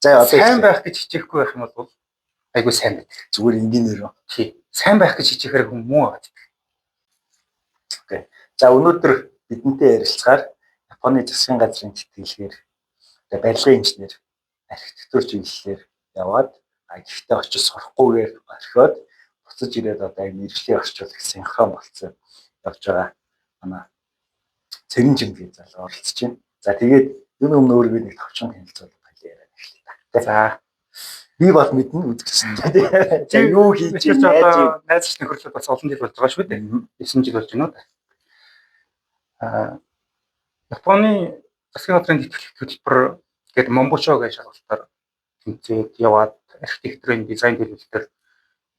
За одоо сайн байх гэж хичээхгүй байх юм бол айгүй сайн байдаг. зүгээр энгийнээр. Тий. Сайн байх гэж хичээхээр хүн муу аваад. Окей. За өнөөдөр бидэнтэй ярилцахаар Японы засгийн газрын тэтгэлгээр барилгын инженер, архитектур чиглэлээр яваад гэхдээ очиж сурахгүйгээр орхиод буцаж ирээд одоо яг мэргэжлийн орчуулах синхрон болцсон явж байгаа манай Цэрэн Жимгийн залуу оролцож байна. За тэгээд энэ өмнө өөрийгөө нэг товчхон танилцуулах байлаа эхэллээ. За би бол мэднэ үзэгчтэй. За юу хийж байгаа найз нөхөрлөд бас олон жил болж байгаа шүү дээ. 9 жил болж байна уу? Японы засгийн газрын хөтөлбөр гэдэг Момбушо гэж шалгалтаар тэмцээд яваад архитектурын дизайн төлөвлөлтөөр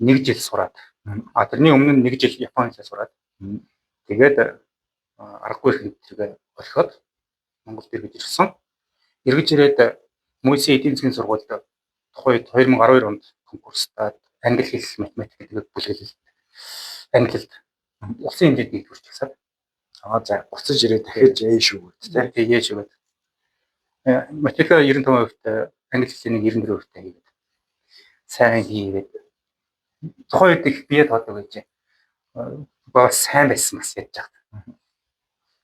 1 жил сураад. Тэрний өмнө 1 жил Японы хэлээр сураад. Тэгээд аргагүй хэрэг орхиод Монголд ирж ирсэн. Эргэж ирээд Мөсийн эдийн засгийн сургуульд тухайд 2012 онд конкурстад англи хэл математик гэдэг бүлэглэлд англид улсын хэмжээнд нэгдүгüрч гисаад. За буцаж ирээд дахиж шүү гэдэг тийм шүү гэдэг. Математикаар 95%, англи хэлний 94% хийгээд сайн хийгээд тухайн үед их бие тоодог гэж бас сайн байсан бас ядж байгаа.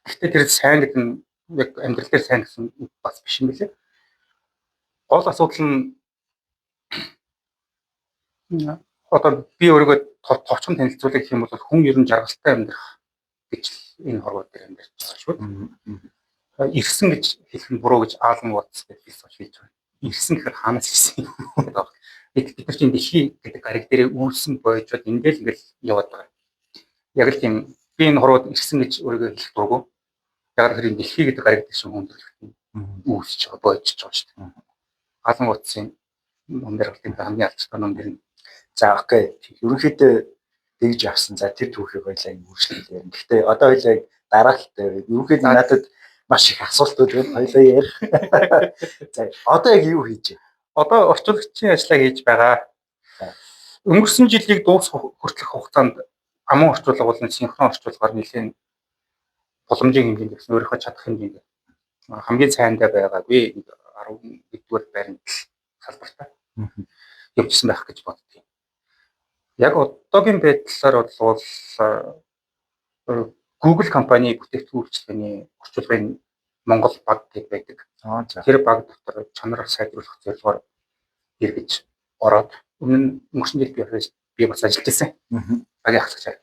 Гэхдээ тэр сайн гэдэг нь яг амьдрал дээр сайн гэсэн бас биш юм билээ. Гол асуудал нь одоо би өөрийгөө товчхон танилцуулах гэх юм бол хүн ер нь жаргалтай амьдрах гэж энэ хорвоод дээр амьдарч байгаа шүү дээ. Ирсэн гэж хэлэх нь буруу гэж Аалан Ватс гэж хэлж байгаа. Ирсэн гэхээр хаанаас ирсэн юм гэдэг. Бид нар чинь дэлхий гэдэг гариг дээр үүсэн бойжод ингээл яваад байгаа. Яг л тийм би энэ хорвоод ирсэн гэж өөрийгөө хэлэх дурггүй. Яг л хэрэг дэлхий гэдэг гариг дээр хүн үүсэж байгаа бойжж байгаа шүү дээ. Аалан Ватсын номдэр хамгийн алдартай ном дэр. За окей. Ерөнхийдөө тэгж авсан. За тэр түүхийг хоёлаа үргэлжлүүлээ ярина. Гэхдээ одоо хоёлаа дараалттай. Ерөнхийдөө надад маш их асуултууд байна. Хоёлаа ярих. За одоо яг юу хийж байна? Одоо орчуулагчийн ажлаа хийж байгаа. Өнгөрсөн жилийг дуусгах хүртэлх хугацаанд аман орчуулга болон синхрон орчуулгаар нэлийн боломжийн хэмжээнд гэсэн өөрийнхөө чадах хэмжээнд хамгийн сайндаа байгаагүй 11-р байранд салбартаа явжсан байх гэж боддгийг. Яг одоогийн байдлаар бол Google компани бүтээгдэхүүн үйлчилгээний орчуулгын Монгол баг гэдэг байдаг. Тэр баг дотор чанараа сайжруулах зорилгоор эргэж ороод өнгөрсөн жил би бас ажиллаж байсан. Багийн ахлагчаар.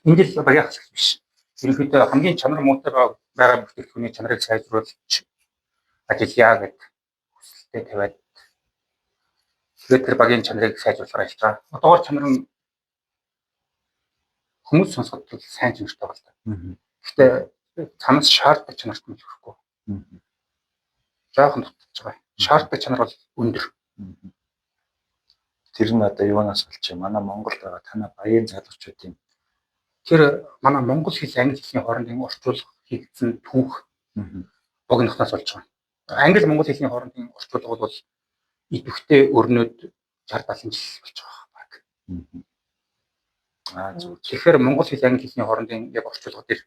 Энэ жил багийн ахлагч биш. Ерөнхийдөө хамгийн чанар муутай байгаа бүтээгдэхүүний чанарыг сайжруулж ажиллая гэдэг хүсэлтэд тавиад тэгээд тэр багийн чанарыг сайжруулахаар ажиллаж байгаа. Одоогоор чанар нь хүмүүс сонсоход сайн чанартай байна л да. Гэхдээ цанаас шаарддаг чанарт нь хүрэхгүй. Жаахан дутаж байгаа. Шаарддаг чанар бол өндөр. Тэр нь одоо юунаас болж байна? Манай Монголд байгаа танай багийн залуучуудын тэр манай монгол хэл англи хэлний хоорондын орчуулга хийгдсэн түүх богинохноос болж байгаа. Англи монгол хэлний хоорондын орчуулга бол идэвхтэй өрнөд 60-70 жил болж байгаа. Тэгэхээр монгол хэл англи хэлний хоорондын яг орчуулга дээр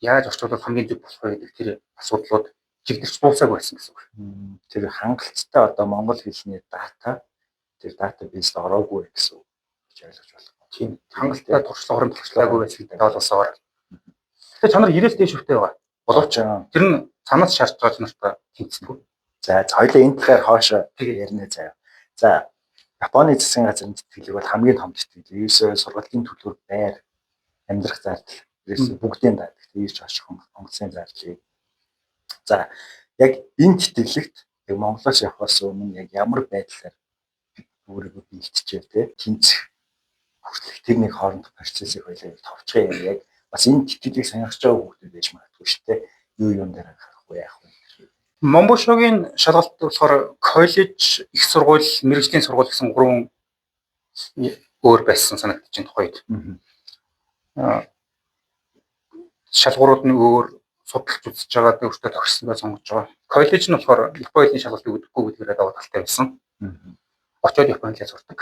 яаж орчуулах хамгийн зөв болох вэ гэдэг тэр асуудлууд чигдэрч дуусаагүй байсан гэсэн үг. Тэр хангалттай одоо монгол хэлний дата тэр датабейст ороогүй гэсэн үг гэж ойлгож байна. Тийм хангалттай туршлага туршлагаагүй байсан гэдэг ойлгосоор. Тэгэхээр чанар 90-ээс дээш хүртэл байгаа. Боловч тэр нь цанаас шаардж байгаа чанартай тэнцдэг. За хоёлаа энэ талаар хоошоо ярина заяа. За Японы засгийн газрын тэтгэлэг бол хамгийн том тэтгэл. Ерөөсөө сургалтын төлбөр байр амьдрах зардал ерөөсөө бүгдийн даа. Тэгж очих онгоцны зардлыг. За яг энэ тэтгэлэгт яг Монголоос явахаас өмнө яг ямар байдлаар өөрийгөө бэлтжээ те тэнцэх хүртэлх тэр нэг хоорондох процессыг хоёлаа товчхон яг бас энэ тэтгэлийг сонирхож байгаа хүмүүс байж магадгүй шүү дээ. Юу юм дээр анхаарах вэ яах вэ? Момбушогийн шалгалт болохоор коллеж, их сургууль, мэргэжлийн сургууль гэсэн 3 өөр байсан санагдаж байна тухайд. Шалгуурууд нь өөр судалж үзэж байгаа өөртөө тохирсондоо сонгож байгаа. Коллеж нь болохоор Японы хэлний шалгалтыг өгдөггүй гэдгээр даваа талтай байсан. Очоод Японы хэлээр сурдаг.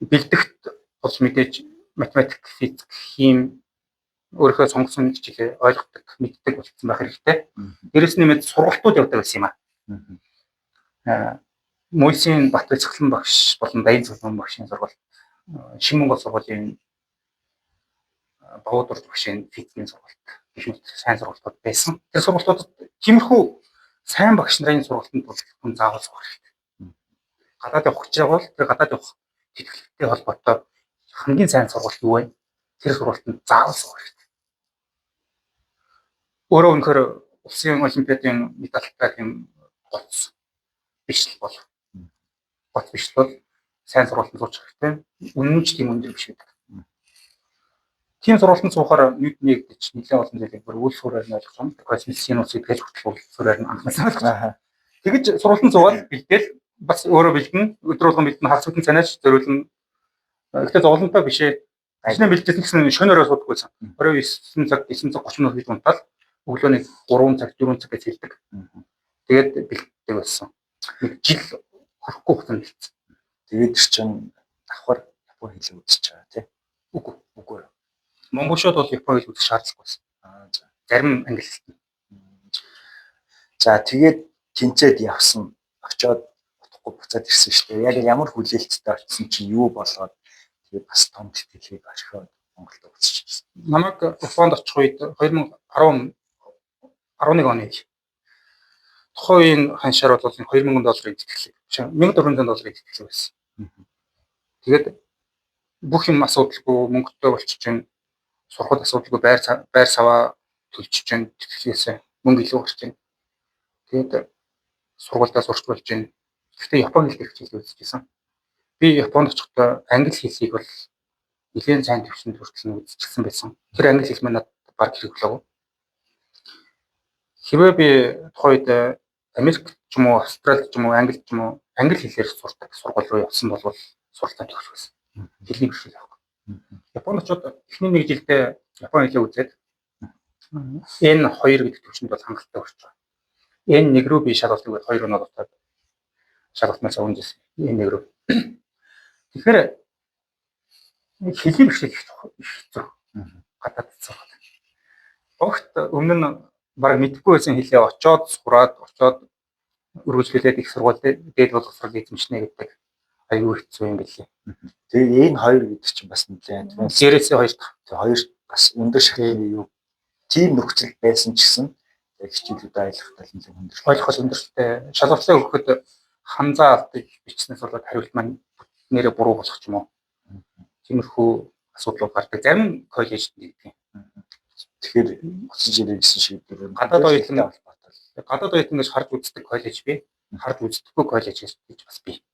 Бэлтгэхт бол мэдээж математик, физик, хим өөрийнхөө сонгосон хичээлээ ойлгодог, мэддэг болсон байх хэрэгтэй. Дээрэс нь нэмээд сургалтууд явдаг байсан юм аа. Мөсийн Батбай цэглэн багш болон Даян цэглэн багшийн сургалт, Шинэ Монгол сургуулийн Богодор багшийн физикийн сургалт гэх мэт сайн сургалтууд байсан. Тэр сургалтуудад тиймэрхүү сайн багш нарын сургалтанд бол хүн заавал сурах хэрэгтэй. Гадаад явах гэж байгаа бол тэр гадаад явах тэтгэлэгтэй холбоотой хамгийн сайн сургалт юу вэ? Тэр сургалтанд заавал сурах хэрэгтэй. Өөрөө үнэхээр улсын олимпиадын медальтай тийм гоц биш л бол сайн сургалтанд суучих хэрэгтэй. Үнэн ч тийм өндөр биш гэдэг. Тийм сургалтанд суухаар нийт нэгдэж нэлээд олон зүйлийг бүр үйл сураар нь ойлгох юм. Космос синус гэдгээс хүртэл үйл сураар нь анхнаасаа ойлгох. Тэгэж сургалтанд суугаад бэлдээл бас өөрөө бэлдэн өдөр болгон бэлдэн хагас бүтэн цанаач зориулна. Гэхдээ зовлонтой биш ээ. Ажлын бэлдсэн гэсэн шөнө өрөө суудаггүй байсан. 29 цаг 9 цаг 30 минут гэж унтаал өглөө нэг 3 цаг 4 цаг гэж хэлдэг. Тэгээд бэлддэг байсан. Нэг жил хөрөхгүй хугацаанд бэлдсэн. Тэгээд чинь давхар Япон хэлийг үзэж байгаа тийм. Үгүй. Монголчууд бол Япон хэл үзэх шаардлагагүй байсан. За. Зарим англи хэлтэй. За тэгээд тэнцээд явсан. Очоод утгагүй буцаад ирсэн шүү дээ. Яг ямар хүлээлттэй очсон чинь юу болоод тэгээд бас том тэтгэлгийг орхиод Монголд буцаж ирсэн. Намайг Японд очих үед 2011 оны тухайн ханшаар бол $2000 тэтгэлэг. $1400 тэтгэлэг байсан. Тэгээд бүх юм асуудалгүй мөнгөтэй болчих чинь сурахад асуудалгүй байр саваа төлчих чинь тэтгэлгээс мөнгө илүү гарч чинь. Тэгээд сургуультаа сурч болж чинь. Гэхдээ Япон хэл хичээл үзчихсэн. Би Японд очихдоо англи хэлийг бол нэлээд сайн төвшөнд хүртэл үзчихсэн байсан. Тэр англи хэл манад баг хэрэглэв. Хэвээ би тухайн үед Америк ч юм уу, Австрали ч юм уу, Англи ч юм уу, англи хэлээр сурдаг сургууль руу явсан бол суралцаа төгсөх байсан. Хэлний бэрхшээл авах. Японд очоод эхний нэг жилдээ Япон хэлээ үзээд N2 гэдэг төвшөнд бол хангалттай орж байгаа. N1 рүү би шалгалтыг 2 оноо дутаад шалгалтнаас өнжсэн. N1 рүү. Тэгэхээр хэлний бэрхшээл их хэцүү. Гадаад сурах. Огт өмнө нь баг мэдгүй байсан хэлээ очоод сураад өргөжлүүлээд их сургууль дээд боловсрол эзэмшнэ гэдэг аюу хэцүү юм билээ. Тэгээ энэ хоёр гэдэг чинь бас нэлээд дээрээсээ хоёр бас өндөр шахны юу тийм нөхцөл байсан ч гэсэн хичээлүүд ойлгохтой нэлээд өндөр. Ойлгох өндөртэй. Шалгалтаа өгөхөд ханзаа алдаж бичснээс болоод хариулт маань нэрээ буруу болох ч юм уу. Тиймэрхүү асуудлууд гардаг. Зарим коллежид нэгдэг. Тэгэхээр буцаж ирэх гэсэн шийдвэр гадаад оюутны холбоотой. Гадаад оюутан гэж харж үздэг коллеж би, харж үздэггүй коллеж гэж бас би.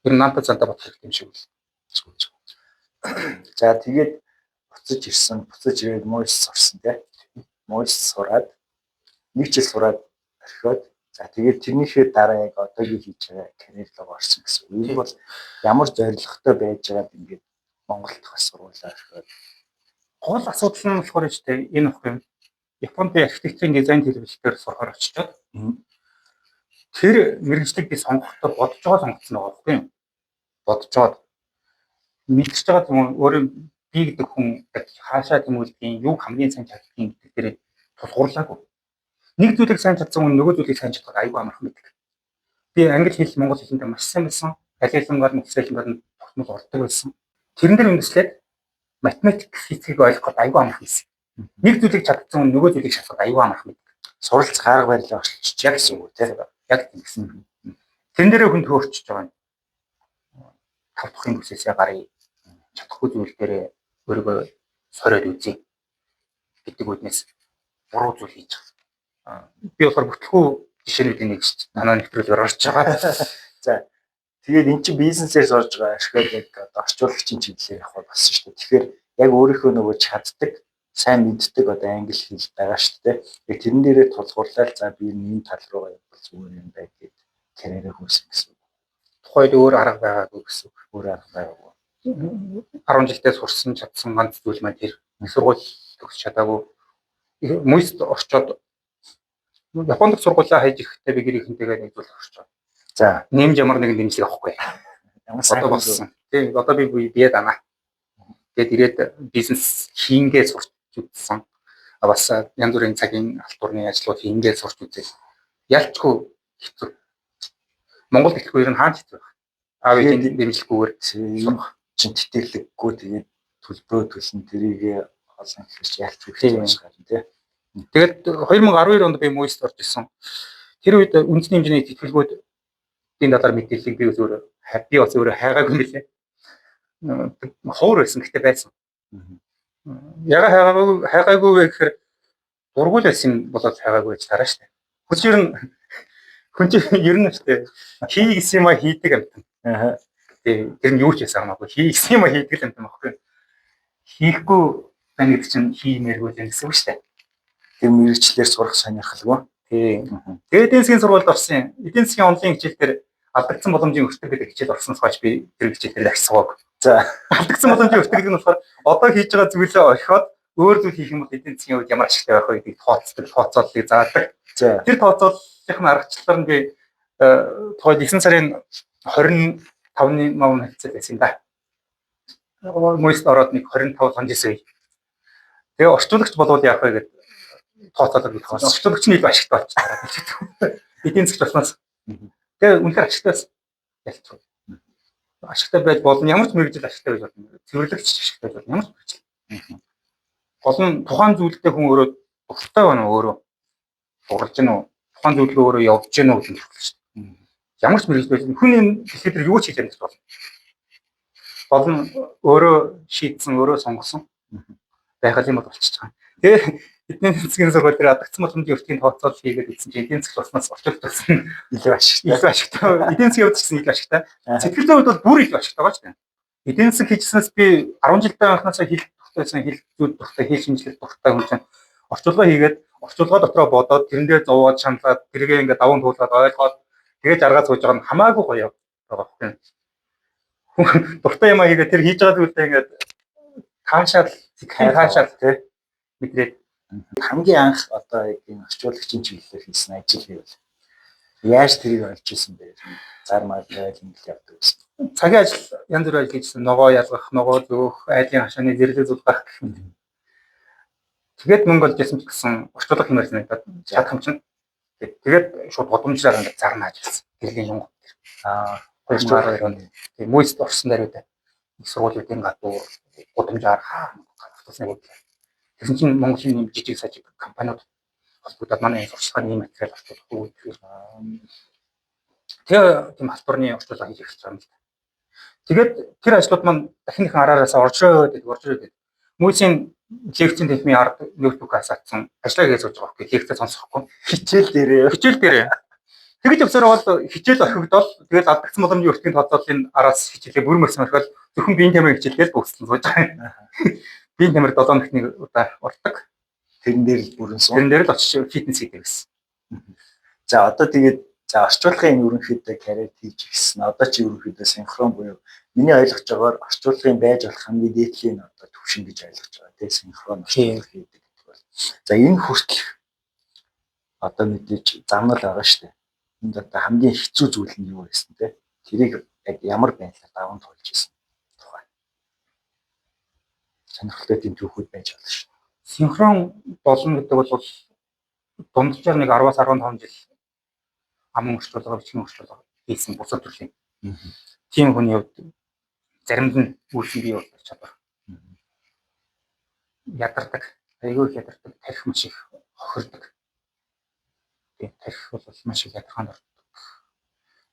Тэр намтад зантаа бодох хэрэгтэй юм шиг байна. За тэгээд буцаж ирээд Мойс сурсан тийм. Мойс сураад нэг жил сураад орхиод за тэгээд тэрнийхээ дараа яг одоогийн хийж байгаа карьер руу орсон гэсэн. Энэ бол ямар зорилготой байж байгаад ингээд Монголд бас сургуулаа орхиод гол асуудал нь болохоор энэ их юм. Японд би архитектурын дизайн төлөвлөлтөөр сурахаар очичоод тэр мэргэжлийг би сонгохдоо бодож байгаа сонгоцсон байгаа байхгүй юу? Бодцоод мэдчихэж байгаа юм өөрөө би гэдэг хүн хаашаа тэмүүлдгийг юу хамгийн сайн чаддгийг гэдэг дээр тулгуурлаагүй. Нэг зүйлийг сайн чадсан хүн нөгөө зүйлийг сайн чадах аюу амархан байдаг. Би англи хэл монгол хэлэндээ маш сайн байсан. Алиалангаар мэдлэгээр нь тогтмол ордог байсан. Тэрэн дээр үндэслээд математик физикийг ойлгоход аюу амархан байсан. Нэг зүйлийг чадсан хүн нөгөө зүйлийг шалгахад аюу амархан байдаг. Суралцах арга барилаа орчиж яг гэсэн үг тийм. Яг тийм. Тэрэн дээр хүн төөрчж байгаа юм. Тав дахын бүсээсээ гарыг чадахгүй зүйл дээр өөрийгөө сориод үзье гэдэг үднээс буруу зүйл хийж байгаа. Би болохоор бүтлгүй жишээнүүдийн нэг шүү дээ. Манай нэвтрүүлгээр орж байгаа. За тэгээд эн чинь бизнесээр сурж байгаа ашигтай яг орчуулагчийн чиглэлээр явах болсон шүү дээ. Тэгэхээр яг өөрийнхөө нөгөө чаддаг, сайн мэддэг одоо англи хэл байгаа шүү дээ. Яг тэрэн дээрээ тулгуурлаад за би энэ тал руу явбал зүгээр юм байна гэдэг карьерээ хөөсөн гэсэн. Тухайд өөр арга байгаагүй гэсэн. Өөр арга байгаагүй. 10 жилдээ сурсан чадсан ганц зүйл маань тэр сургууль төгсч чадаагүй. Мөст орчоод Японд сургуулаа хайж ирэхдээ би гэрийнхэнтэйгээ нэг зүйл орчоо. За, нэмж ямар нэгэн дэмжлэг авахгүй. Ямар сайн болсон. Тийм одоо би бие данаа. Тэгээд ирээд бизнес хийнгээ сурч үзсэн. Бас янз бүрийн цагийн алтурны ажлууд ингээд сурч үзээ. Ялчгүй хэцүү. Монгол хэлэхгүй ер нь хаан хэцүү байх. Аав ээжийн дэмжлэггүйгээр сурах чинь тэтгэлэггүй тэгээд төлбөрөө төлсөн тэрийг олон хэлж ялч хэрэгтэй байна тий. Тэгээд 2012 онд би Моист орж ирсэн. Тэр үед үндэсний хэмжээний тэтгэлгүүдийн талаар мэдээллийг би бас өөрөө хайгаагүй мэлээ. Ховор байсан гэхдээ байсан. Яга хайгаагүй вэ гэхээр дургуул байсан болоод хайгаагүй гэж тараа штэ. Хүн чинь ер нь штэ хийгсэн юм а хийдэг амтан. Тэр нь юу ч ясаа хамаагүй хийгсэн юм а хийдэг л амтан баггүй. Хийхгүй байна гэдэг чинь хиймээргүй л гэсэн үг штэ. Тэр мэрэгчлэр сурах сонирхолгүй. Тэгээд эдийн засгийн сургуульд орсон. Эдийн засгийн онлайн хичээл дээр алдагдсан боломжийн өртөг гэдэг хичээл орсноос хойш би тэр хичээл дээр ахиж сууг. За алдагдсан боломжийн өртөг гэдэг нь болохоор одоо хийж байгаа зүйлээ орхиод өөр зүйл хийх юм бол эдийн засгийн үед ямар ашигтай байх вэ гэдгийг тооцооллыг заадаг. за Тэр тооцооллын аргачлалаар нь би тухайд 9 сарын 25-ны мав хэлцэл байсан да. Моист ороод нэг 25 сонжсэн. Тэгээ орчуулагч болвол яах вэ гэдэг тооцоолол хийх. Орчуулагч нь илүү ашигтай болчихсон. Эдийн засгч болсноос. Тэгээ үнэхээр ашигтай байсан. Ялцгүй. Ашигтай байж болно. Ямар ч мэрэгжил ашигтай байж болно. Цэвэрлэгч ашигтай байж болно. Ямар ч мэрэгжил. Гол нь тухайн зүйлдээ хүн өөрөө дуртай байна уу өөрөө дурлж гэнэ үү? Тухайн зүйл рүү өөрөө явж гэнэ үү гэж хэлж шүү дээ. Ямар ч мэрэгжил байж хүн юм дэлхийд юу ч хийж чадах болно. Гол нь өөрөө шийдсэн, өөрөө сонгосон байхад юм болчихж байгаа. Тэгээ эдийн засгийн сургууль дээр алдагдсан боломжийн өртгийн тооцоолол хийгээд үзсэн чинь эдийн засаг болсноос орчуулсан илүү ашигтай. илүү ашигтай. Эдийн засгийн хувьд ч гэсэн илүү ашигтай. Сэтгэл зүйн хувьд бол бүр илүү ашигтай байгаа ч тийм. Эдийн засаг хийжснээс би 10 жилдээ анхнаасаа хэлэх тухтайсан хэл зүйд тухтай хэл шинжилгээ тухтай хүн чинь орчуулга хийгээд орчуулга дотроо бодоод тэрэндээ зовоод шаналаад тэргээ ингээд даван туулаад ойлгоод тэгээ жаргаад сууж байгаа нь хамаагүй гоё байгаа байхгүй. Хүн дуртай юм а хийгээд тэр хийж байгаа зүйлдээ ингээд таашаал сэтгэл таашаал тий мэдрээд хамгийн анх одоо энэ орчуулагчийн чиглэлээр хийсэн ажил гэвэл яаж тэрийг олж ирсэн бэ? Зармаар байл ингэж явдаг гэсэн. цагийн ажил янз бүрийн ажил хийсэн. Ногоо ялгах, ногоо зөөх, айлын хашааны зэрлэг зулгах гэх мэт. Тэгээд мөнгө олж ирсэн ч гэсэн орчуулга хиймээр санагдаад чадхам чинь. Тэгээд шууд годомжлаар ингээд зарна ажилласан. Гэрлийн юм. 2012 онд тэгээд Моист орсон даруйдаа их сургуулиудын гадуур годомжаар хатсан нэг. Тэгсэн чинь Монголын нэм жижиг сажиг компаниуд холбогдоод манай сурчлагын ийм материал орчуулахгүй. Тэгээ тийм халдварны орчуулга хийж эхэлж байгаа юм л да. Тэгээд тэр ажлууд маань дахин их араараас оржроод гэдэг. Мөсийн лекцийн техникийн ард ноутбук асаацсан ажиллаа хийж сууж байгаа хэрэг лекцээ сонсохгүй. Хичээл дээрээ. Тэгэж явсаар бол хичээл орхигдол тэгээд алдагдсан боломжийн өртгийн тооцооллын араас хичээлээ бүрмөрсөн орхиол зөвхөн биеийн тамирын хичээлээр дууссан сууж байгаа. Биеийн тамир 7 хоногт нэг удаа ордог. Тэрэн дээр л бүрэн суу. Тэрэн дээр л очиж фитнес хийдэг гэсэн. За одоо тэгээд орчуулгын ерөнхийдөө карьер хийж гисэн. Одоо чи ерөнхийдөө синхрон буюу миний ойлгож байгаагаар орчуулгын байж болох хамгийн дээдлийн одоо төвшин гэж ойлгож байгаа тийм синхрон орчуулга хийдэг гэдэг бол. За энэ хүртэл одоо мэдээж замнал байгаа шүү дээ. Энд одоо хамгийн хэцүү зүйл нь юу байсан те? Тэрийг яг ямар байдлаар даван туулж ирсэн тухай. Сонирхолтой тэмцүүхүүд байж болно шүү. Синхрон болно гэдэг бол дунджаар нэг 10-аас 15 жил аман орчуулга, бичгийн орчуулга хийсэн бусад төрлийн. Тийм хүний хувьд заримд нь үйлсэн бий болох чадвар. Ядардаг, айгүй их ядардаг, тарих маш их хохирдог. Тийм тарих бол маш их ядаргаанд ордог.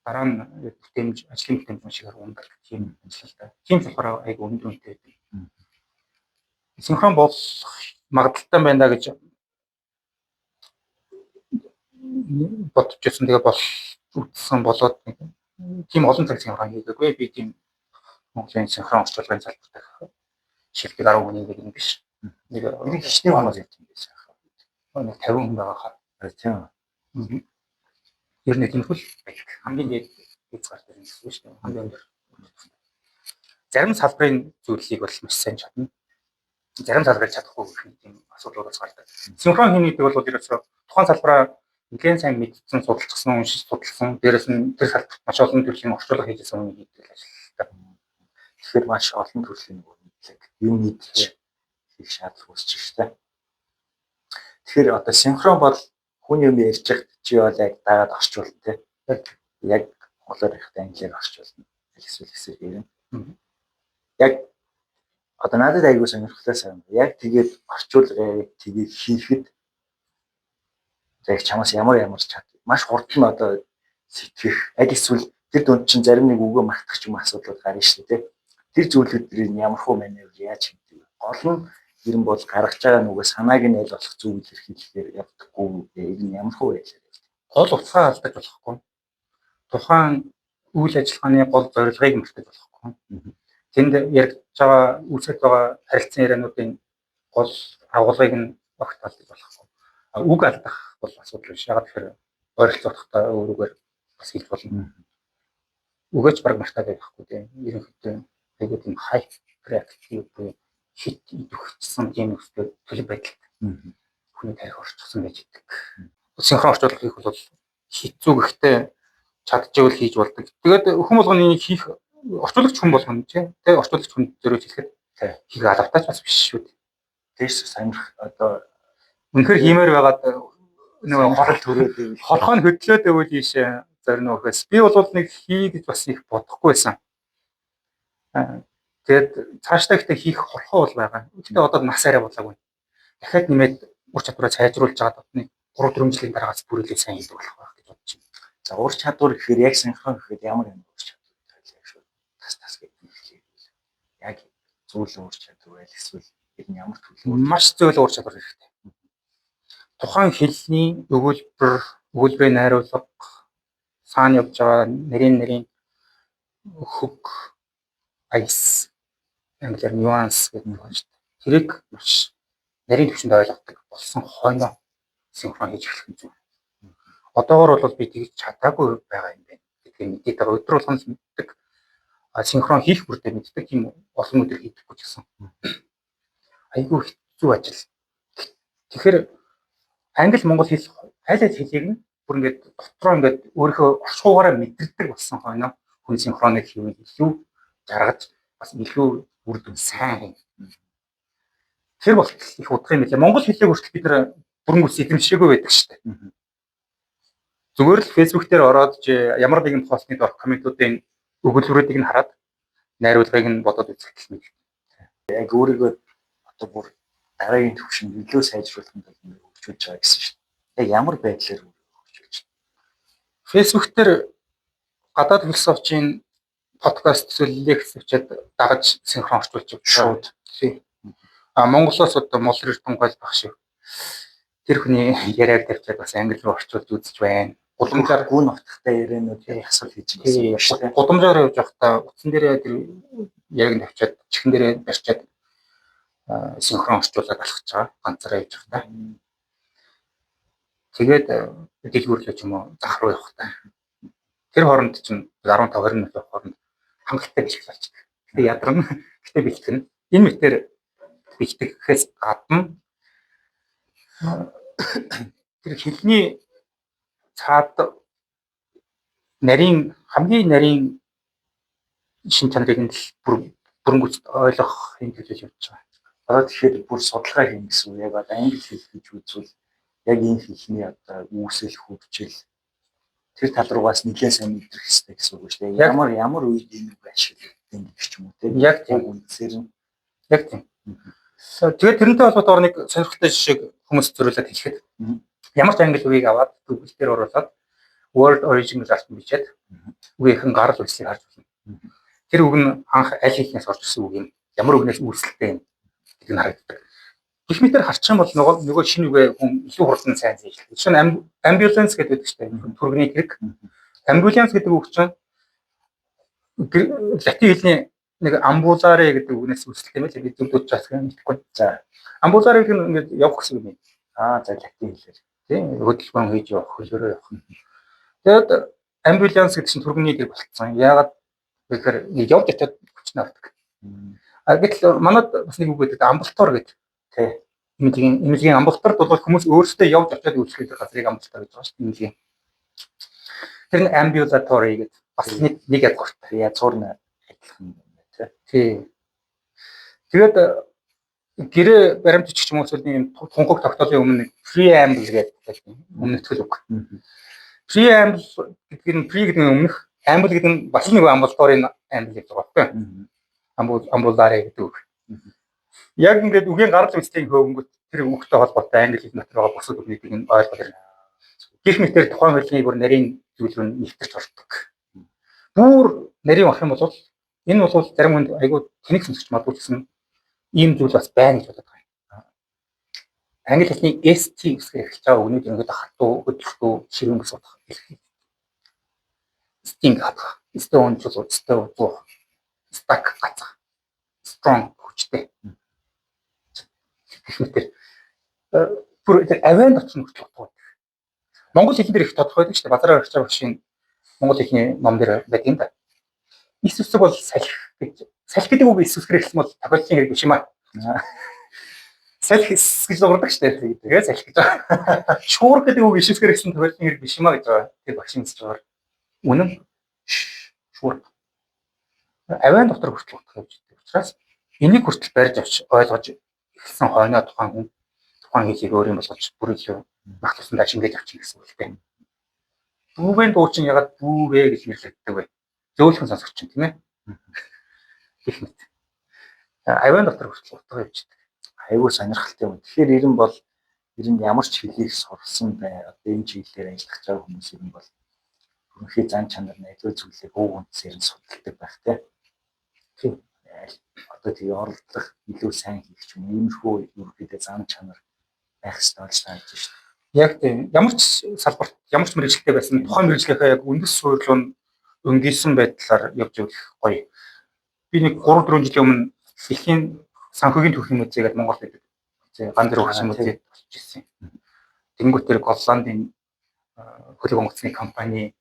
Дараа нь бүтэмж, ажлын бүтэмж маш их ундаг тийм ажиллалтай. Тийм болохоор айгүй өндөр үнэтэй байдаг. Синхрон болох магадaltaй байна да гэж бодож байсан. Тэгээ үзсэн болоод тийм олон цаг синхрон хийгээгүй. Би тийм Монголын синхрон орчуулгын салбарт шилдэг 10 хүний нэг юм биш. Нэг хичнээн хүмүүс явж байгаа байсан. Нэг 50 хүн байгаа хаа. Тийм. Ер нь тийм хөл хамгийн дээд хязгаар дээр гэсэн шүү дээ. Хамгийн өндөр. Зарим салбарын зүйлийг бол маш сайн чадна. Зарим салбарыг чадахгүй гэх юм асуудлуудаас гардаг. Синхрон хийнэ гэдэг бол ерөөсөө тухайн салбараа нэгэн сайн мэдсэн, судалсан, уншиж судалсан, дээрэс нь тэр салбарт маш олон төрлийн орчуулга хийжсэн хүний хийдэг ажил. Тэгэхээр маш олон төрлийн мэдлэг юм мэдчих хийх шаардлага үүсэж байна. Тэгэхээр одоо синхрон бол хүн юм ярьж байхад чи бол яг дагаад орчуулна тий. Яг монголоор ихтэй англиар орчуулна. Эсвэл хэсэг юм. Яг одоо надад айгүй сонирхолтой сайн. Яг тэгээд орчуулгыг тэгээд хийхэд яг чамаас ямар чад маш хурдан одоо сэтгэх аль эсвэл тэр дунд чинь зарим нэг үгөө мартах ч юм асуудал гарна шүү дээ. Тэр зүйлүүдээр ямар хөө маневр яаж хийдэг вэ? Гол нь ер нь бол гаргаж байгаа нүгөө санааг нь аль болох зөв илэрхийлэхээр явдаггүй энэ нь ямар хөө байлаа. Гол утгаа алдаж болохгүй. Тухайн үйл ажиллагааны гол зорилгыг мартаж болохгүй. Тэнд яригдж байгаа үүсэж байгаа харилцан яриануудын гол агуулгыг нь огт алдаж болохгүй. Үг алдах бол асуудал биш. Яг тэгэхээр ойролцохдоо өөрөөр бас хэлж болно. Үгэж баг мартаад байхгүй тийм. Ерөнхийдөө тэгээд юм хайп реактив буюу хит идвэхсэн тийм үстэй төлөв байдал. Хүний тарих орчихсон байж идэг. Синхрон орчуулга хийх бол хэцүү гэхдээ чадчихвал хийж болдог. Тэгээд хүн болгоны хийх орчуулагч хүн болгоно тийм. Тэгээд орчуулагч хүн зөрөөж хэлэхэд хийх албатаач бас биш шүү дээ. Тэгээс сонирх одоо үнэхээр хиймээр байгаад нөгөө хорол төрөөд холхоо нь хөдлөөд байвал ийшээ зорно гэхээс би бол нэг хий гэж бас их бодохгүй байсан. Тэгээд цаашдаа ихтэй хийх хорхоо бол байгаа. Гэхдээ одоо нас арай болоогүй. Дахиад нэмээд ур чадвараа сайжруулж байгаа дотны 3-4 жилийн дараагаас бүрэлдэхүүн сайн хийдэг болох байх гэж бодож байна. За ур чадвар гэхээр яг синхрон гэхэд ямар юм ур чадвар байлаа шүү. Тас гэдэг. Яг зөвлөн ур чадвар байл эсвэл ер нь ямар төлөв маш зөвлөн ур чадвар хэрэгтэй. Тухайн хэлний өгүүлбэрийн найруулга цаана явж байгаа нарийн хөг айс англиар нюанс гэдэг нь байна шүү дээ. Тэрийг маш нарийн төвшөнд ойлгодог болсон хойно синхрон хийж эхлэх юм. Одоогор бол би тэгж чадаагүй байгаа юм байна гэдгийг мэдээд байгаа. Өдөр болгон л мэддэг. Синхрон хийх бүрдээ мэддэг юм олон өдөр хийдэггүй ч гэсэн. Айгүй хэцүү ажил. Тэгэхээр англи монгол хэл аль хэлийг нь бүр ингээд дотроо ингээд өөрийнхөө оршихугаараа мэдэрдэг болсон хойно хүн синхроныг хийвэл илүү жаргаж бас илүү үр дүн сайн. Тэр болтол их удах юм билээ. Монгол хэлийг хүртэл бид нэр бүрэн гүйс эзэмшээгүй байдаг шүү дээ. Зүгээр л фэйсбુક дээр ороод ямар нэгэн постны дор комментуудын өгүүлбэрүүдийг нь хараад найруулгыг нь бодоод үзэх гэх мэт. Яг өөрийгөө одоо бүр дараагийн төвшөнд илүү сайжруулах нь хөгжүүлж байгаа гэсэн шүү дээ. Яг ямар байдлаар хөгжүүлж байна? Фэйсбુક дээр гадаад философийн подкаст эсвэл лекц өчөөд дагаж синхрон орчуулж шууд. Монголоос одоо Мол Эрдэнэт баг шиг тэр хүний яриаг тавьчаад бас англи руу орчуулж үзэж байна. Гудамжаар гүн утгатай ярианууд ясал хийж байгаа юм шүү дээ. Гудамжаар явж байхдаа утсан дээрээ тэр яриаг тавьчаад чихэн дээрээ барьчаад синхрон орчуулаад алхаж байгаа. Ганцаараа явж байхдаа. Тэгээд дэлгүүрлээ ч юм уу зах руу явах та. Тэр хооронд чинь 15-20 минут явах хооронд хангалттай бэлтгэл болчихдог. Гэтэ ядарна. Гэтэ бэлтгэн. Энэ мэтэр бэлтгэхээс гадна тэр хэлний цаад хамгийн нарийн шин чанарыг нь бүрэнгүйцэд ойлгох юм гэж явж байгаа. Одоо тэгэхээр бүр судалгаа хийн гэсэн үг. Яг англи хэл гэж үзвэл яг энэ хэлний одоо үүсэл хөгжил тэр тал руугаас нэлээд сайн мэдрэх хэрэгтэй гэсэн үг шүү дээ. Ямар үед энэ үг ашиглагддаг гэх ч юм уу тийм. Яг тийм үнсээр нь яг тийм. Тэгээд тэрнтэй холбоотойгоор нэг сонирхолтой жишээг хүмүүс зөвлөд хэлэхэд ямар ч англи үгийг аваад Google дээр оруулаад word origin гэж бичээд үгийнхэн гарал үүслийг харж болно. Тэр үг нь анх аль хэлнээс орж ирсэн үг юм. Ямар үгнээс үүсэлтэй юм гэдэг нь харагддаг. Гэх мэтэр харчих юм бол нөгөө шинэ үгээ хүн илүү хурдан сайн зээлдэг. Жишээ нь ambulance гэдэг чинь түргэний хэрэг. Ambulance гэдэг үг чинь латин хэлний нэг амбуларе гэдэг үгнээс үүсэлтэй юм л би зөвлөж байгаа юм мэдэхгүй. За амбуларе гэдэг нь ингээд явах гэсэн үг юм. За латин хэлээр тийм хөдөлгөөн хийж явах, хөлөөрөө явах. Тэгээд ambulance гэдэг чинь түргэний хэрэг болцсон. Яагаад гэхээр явж очиад хүчнээ авдаг. Гэтэл манад бас нэг үг гэдэг амбулатор гэдэг. Тэ. Имлэгийн амбулатор бол хүмүүс өөрсдөө явж очиад үйлчлэх газрыг амбулатор гэж байгаа шүү дээ. Тэр нь ambulatory гэдэг бас нэг язгууртай. Язгуур нь адилхан юм байна тий. Тэгээд гэрээ баримтч ч юм уу эсвэл ийм тунхаг тогтоолын өмнө preamble гэдэг өмнөтгөл үг. Preamble гэдэг нь pre гэдэг нь өмнөх, amble гэдэг нь бас нэг амбулаторийн amble гэдэг байгаа байхгүй. Амбулари гэдэг үг. Яг ингээд үгийн гарал үүслийн хөвөнгөт тэр үгтэй холбоотой англи хэл дотор байгаа бусад үгнүүдийг нь ойлгох хэрэгтэй. Гэх мэтээр тухайн хэлний бүр нарийн зүйл рүү нэвтэрч ордог. Бүр нарийн орох юм бол энэ бол зарим хүнд айгүй тэнэг сонсогч магадгүй гэсэн ийм зүйл бас байна гэж бодож байгаа юм. Англи хэлний ST үсгээр эхэлж байгаа үгнүүд ингээд хатуу, хөдөлгөө, ширүүн гэж бодох хэлэх. Sting хатах, stone ч бол stone зух, stack гацах, strong хүчтэй. Гэх мэтээр бүр авианд очих нөхцөл бодгоо. Монгол хэлэн дээр их тодорхой байдаг шүү дээ. Базараар орчих багшийн монгол хэлний ном дээр байдаг юм да. Ис үсэг бол салхи гэж. Салхи гэдэг үг ис үсгээр эхэлсэн бол тохиолдлын хэрэг биш юм аа. Салхи гэж зурдаг шүү дээ. Тэгээ салхи гэж. Шуурга гэдэг үг ис үсгээр эхэлсэн тохиолдлын хэрэг биш юм аа гэж байгаа. Тэр багшийн хэлж байгаа. Үнэн шуурга. Авиан дотор хүртэл утгах явж байгаа учраас энийг хүртэл барьж авч ойлгож эхэлсэн хойноо тухайн хэлийг өөр юм болгож бүрэлдэхүүн баг тусандаа шингээж авчих гэсэн үг тийм. Дүүвэн дуу чинь ягаад дүүвэ гэж нэрлэгддэг вэ? Зөөлхөн сонсогч чинь тийм ээ. Гэх мэт. Авиан дотор хүртэл утга явждаг. Айгүй сонирхолтой юм. Тэгэхээр ер нь ямар ч хэлийг сурсан бай. Одоо энэ чиглэлээр ажиллах байгаа хүмүүс ер нь бол өнөхий зан чанар нь илүү зүйлийг өв үнсээр нь судалдаг байх тийм. Одоо тэгээ оролдох илүү сайн хийх ч юм иймэрхүү ерөнхийдөө зан чанар байх ёстой гэж тааж шүү дээ. Яг тийм. Ямар ч салбарт, ямар ч мэргэжилтэй байсан тухайн мэргэжлийнхээ яг үндэс суурил нь өнгийсэн байдлаар явж явах гоё. Би нэг 3-4 жилийн өмнө дэлхийн санхүүгийн түүхийн музейгээд Монголд байдаг. Ганц зэрэг багшийн музейд очиж ирсэн. Тэнгүүт тэр Голландын хөлөг онгоцны компани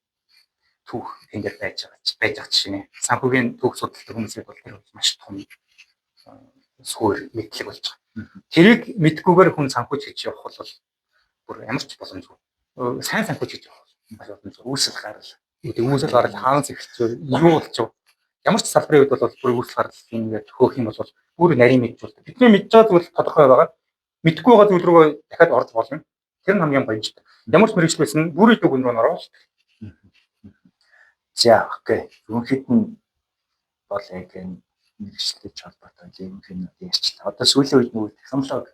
түүх энэ дээр байж байгаа жишээ. Санхүүгийн түүх судалдаг хүмүүсийг бол тэр маш том суур мэдлэг болж байгаа. Тэрийг мэдгүйгээр хүн санхүүж хийж явах бол бүр ямар ч боломжгүй. Сайн санхүүж хийж явах маш боломжгүй. Үүсэл гарал хаанаас эхэлж юу болчих вэ? Ямар ч салбарын үед бол бүр үүсэл гарал ингээд хөөх юм бол бүр нарийн мэдж болдог. Бидний мэдж байгаа зүйл тодорхой байгаа. Мэдгүй байгаа зүйл рүү дахиад орж болно. Тэр нь хамгийн гоё юм шүү дээ. Ямар ч мэргэжил байсан бүрий дүгэн рүү ороо шүү дээ. За окей. Ерөнхийд нь бол яг энэ мэргэжилтэй холбоотой юм юм ярьчлаа. Одоо сүүлийн үед нөгөө технологи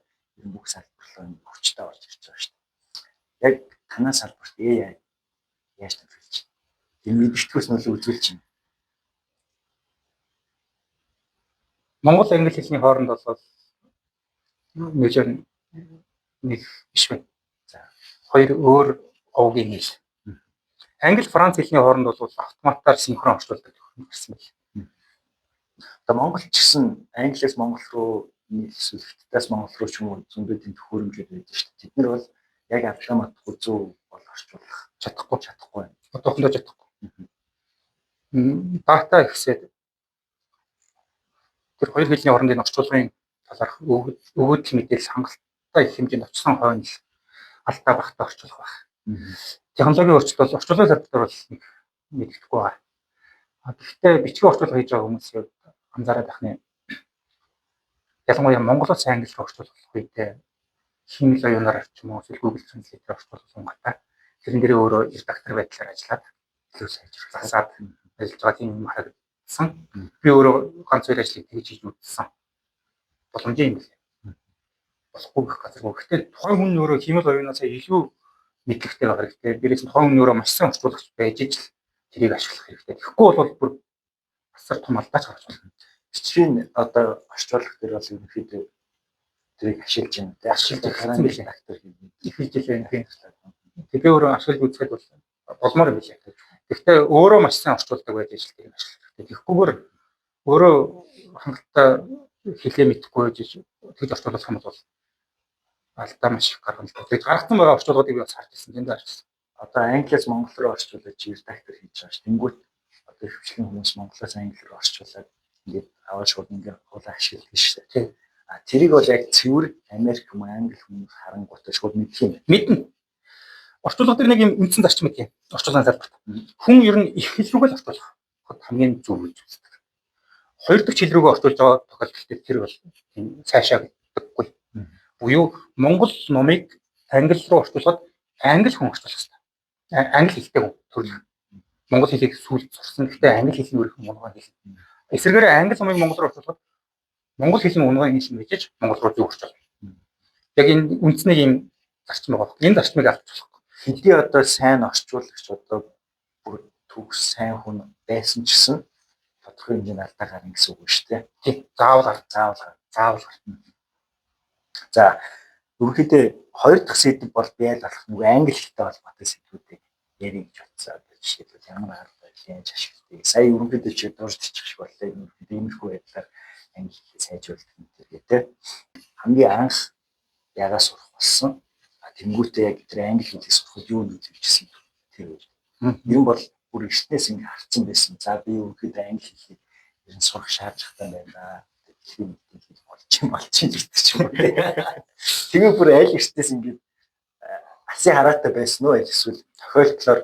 бүх салбарлаа хүчтэй орж ирж байгаа шүү дээ. Яг танай салбарт яаж төвлөрч байна? Энэ мэдвчтгээс нь үзүүлж байна. Монгол англи хэлний хооронд бол нэг биш байна. За хоёр өөр овгийн хэл. Англи Франц хэлний хооронд бол автоматар синхрон орчуулдаг гэсэн байна. Одоо Монгол ч гэсэн англиас монгол руу эсвэл хятадаас монгол руу ч юм уу зөндөө тийм төхөөрөмжүүд байдаг шүү дээ. Тэд нар бол яг автомат зөв бол орчуулах чадахгүй. Одоохондоо чадахгүй. Дата ихсээд тэр хоёр хэлний хоорондын орчуулгын талаарх өгөгдөл мэдээлэл хангалттай их хэмжээнд очсон хойно алдаа багтаа орчуулах байх. Технологийн өөрчлөлт бол орчуулгын салбар бол мэддэхгүй байгаа. Гэхдээ бичгийн орчуулга хийж байгаа хүмүүсийн анзаараад байхны ялангуяа монголоос англи руу орчуулах үедээ химэл оюунаар ч юм уу Google Translate-ээр орчуулсан гата тэрэн дээр өөрөө редактор байдлаар ажиллаад илүү сайжруулсаад ажиллаж байгаа тийм юм харагдсан. Би өөрөө ганц хоёр ажлыг тэгж хийж үзсэн. Боломжтой юм билээ. Болохгүй гэх газаргүй. Гэхдээ тухайн хүн өөрөө химэл оюунаас илүү мэдлэгтэй байх хэрэгтэй. Дээрээс нь тухайн хүн өөрөө маш сайн орчуулагч байж ижил тэрийг ашиглах хэрэгтэй. Тэгэхгүй бол бүр асар том алдаач гарч болно. Бичгийн одоо орчуулах дээр бол ерөнхийдөө тэрийг ашиглаж байна. Ашиглаж байгаа юм билээ. Актер их хичээл байна. Тэгээ өөрөө ашиглаж үзэхэд бол болмоор юм билээ. Гэхдээ өөрөө маш сайн орчуулдаг байж ижил тэрийг ашиглах хэрэгтэй. Тэгэхгүйгээр өөрөө хангалттай хэлээ мэдэхгүй байж тэгж орчуулах юм бол алдаа маш их гаргана. Тэгээд гаргасан байгаа орчуулгуудыг би бас харж ирсэн. Тэнд харж ирсэн. Одоо англиас монгол руу орчуулж редактор хийж байгаа ш. Тэнгүүт одоо хөвчлэн хүмүүс монголоос англи руу орчуулаад ингээд аваад шууд ингээд хуулаа ашигладаг ш. Тийм. Тэрийг бол яг цэвэр Америк юм англи хүмүүс харангуйтай шууд мэдэх юм. Мэднэ. Орчуулга дээр нэг юм үндсэн зарчим гэдэг юм. Орчуулгын салбарт. Хүн ер нь их хэл рүүгээ л орчуулах хамгийн зөв гэж үздэг. Хоёр дахь хэл рүүгээ орчуулж байгаа тохиолдолд тэр бол цаашаа орчуулдаггүй. Буюу монгол номыг англи руу орчуулахад англи хүн орчуулах хэрэгтэй. Англи хэлтэй хүн төрөл. Монгол хэлийг сүүлд сурсан. Гэхдээ англи хэлний өөрийнх нь унган хэл. Эсвэргээр англи номыг монгол руу орчуулахад монгол хэлний унган хэл мэдээж монгол руу юу орчуулах. Яг энэ үндсний ийм зарчим байгаа. Энэ зарчмыг авч болохгүй. Хэдий одоо сайн орчуулагч одоо бүр төгс сайн хүн байсан ч гэсэн тодорхой хэмжээний алдаа гарна гэсэн үг шүү дээ. Тийм. Заавал. За ерөнхийдөө хоёр дахь сэдв бол бийл болох нөгөө англи хэлтэй холбоотой сэдвүүдийг ярих гэж бодсон. Жишээлбэл ямар арга барил яаж ашиглах. Сая ерөнхийдөө чи дурж тиччих боллоо. Ерөнхийдөө иймэрхүү байдлаар англи хэлийг сайжруулах юм гэдэг. Хамгийн анх ягаа сурах болсон. Тэнгүүтээ яг тэр англи хэлийг сурахад юу үзүүлчихсэн тэр. Энэ бол бүр ихнээс ингэ харцсан байсан. За би ерөнхийдөө англи хэлийг ер нь сурах шаардлагатай байна. Тийм болж гэдэг ч юм уу. Тэгээ бүр аль эртнээс ингэ асын хараатай байсан уу эсвэл тохиолдлоор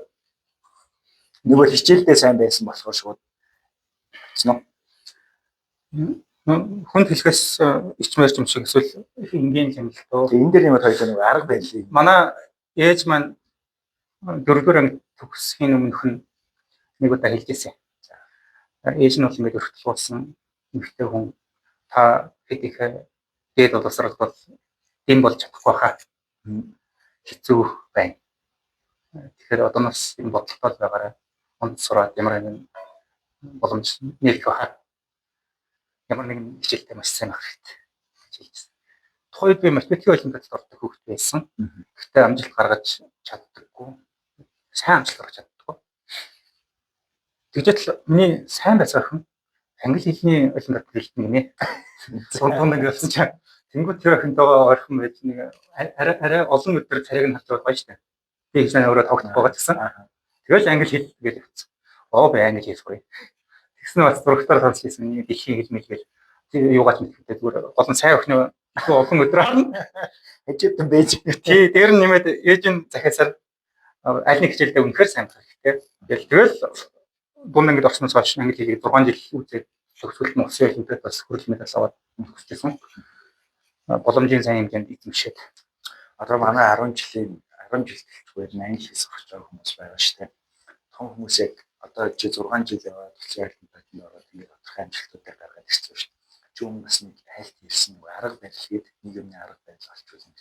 нөгөө хичээлдээ сайн байсан болохоор шууд хэвчнэ. Хүнд хэлхээс ичмэрч юм шиг эсвэл энгийн юм л доо. Энэ дээр нэмээд хоёул нэг арга байлиг. Манай ээж маань 4-р анги төгсхийн өмнөх нь нэг удаа хэлжсэн. Ээж нь бол ингэж өртөл болсон нөхтэй хүн та хэдийхээ дээд боловсрол бол дэм болж чадахгүй хаа. Хэцүү байна. Тэгэхээр одооноос энэ бодлоготой байгаараа онд сураад ямар нэгэн боломж нээлэх хаа. Ямар нэгэн хичээлтэй маш сайн авах хэрэгтэй. Тухайд би математикийн олимпиадад ордог хүүхэд байсан. Гэхдээ амжилт гаргаж чаддаггүй. Сайн амжилт гаргаж чаддаггүй. Тэгжэл миний сайн байцаахан англи хэлний олимпиад хэлдэг нэ. Зургуун гэсэн чинь тэнгуү тэр охинтойгоо ойрхон байж нэг арай олон өдөр царайг нь харж байгаа шүү дээ. Би их сайн өөрөө тоглох байгаа гэсэн. Тэгэл англи хэл гэж хэлсэн. Би англи хэл сурах. Тэгснэ бас зурагтаар сонсч ирсэн. Нэг дэлхийн хэл мэлгээл юугаач мэдээ зүгээр олон сайн охины олон өдөр харна. Хажууд нь байж. Тий, дээр нь нэмээд ээж нь захиасаар аль нэг хичээлдээ үнэхээр сайн байх хэрэгтэй. Тэгэл дунд ангид орсноос хойш англи хэлийг 6 жил үзээд төгсгөл нь усын олимпиад бас хүрэл медаль аваад төгсчихсэн. Боломжийн сайн хэмжээнд эзэмшээд одоо манай 10 жил хэлцгээр англи хэл сурах жоо хүмүүс байгаа шүү дээ. Том хүмүүс яг одоо чи 6 жил яваад улсын олимпиаданд ороод ингээд тодорхой амжилтуудаар гаргаад ирсэн шүү дээ. Чи өмнөөс нэг хайлт ирсэн нэг арга барил гээд нэг юмны арга барил олчулсан.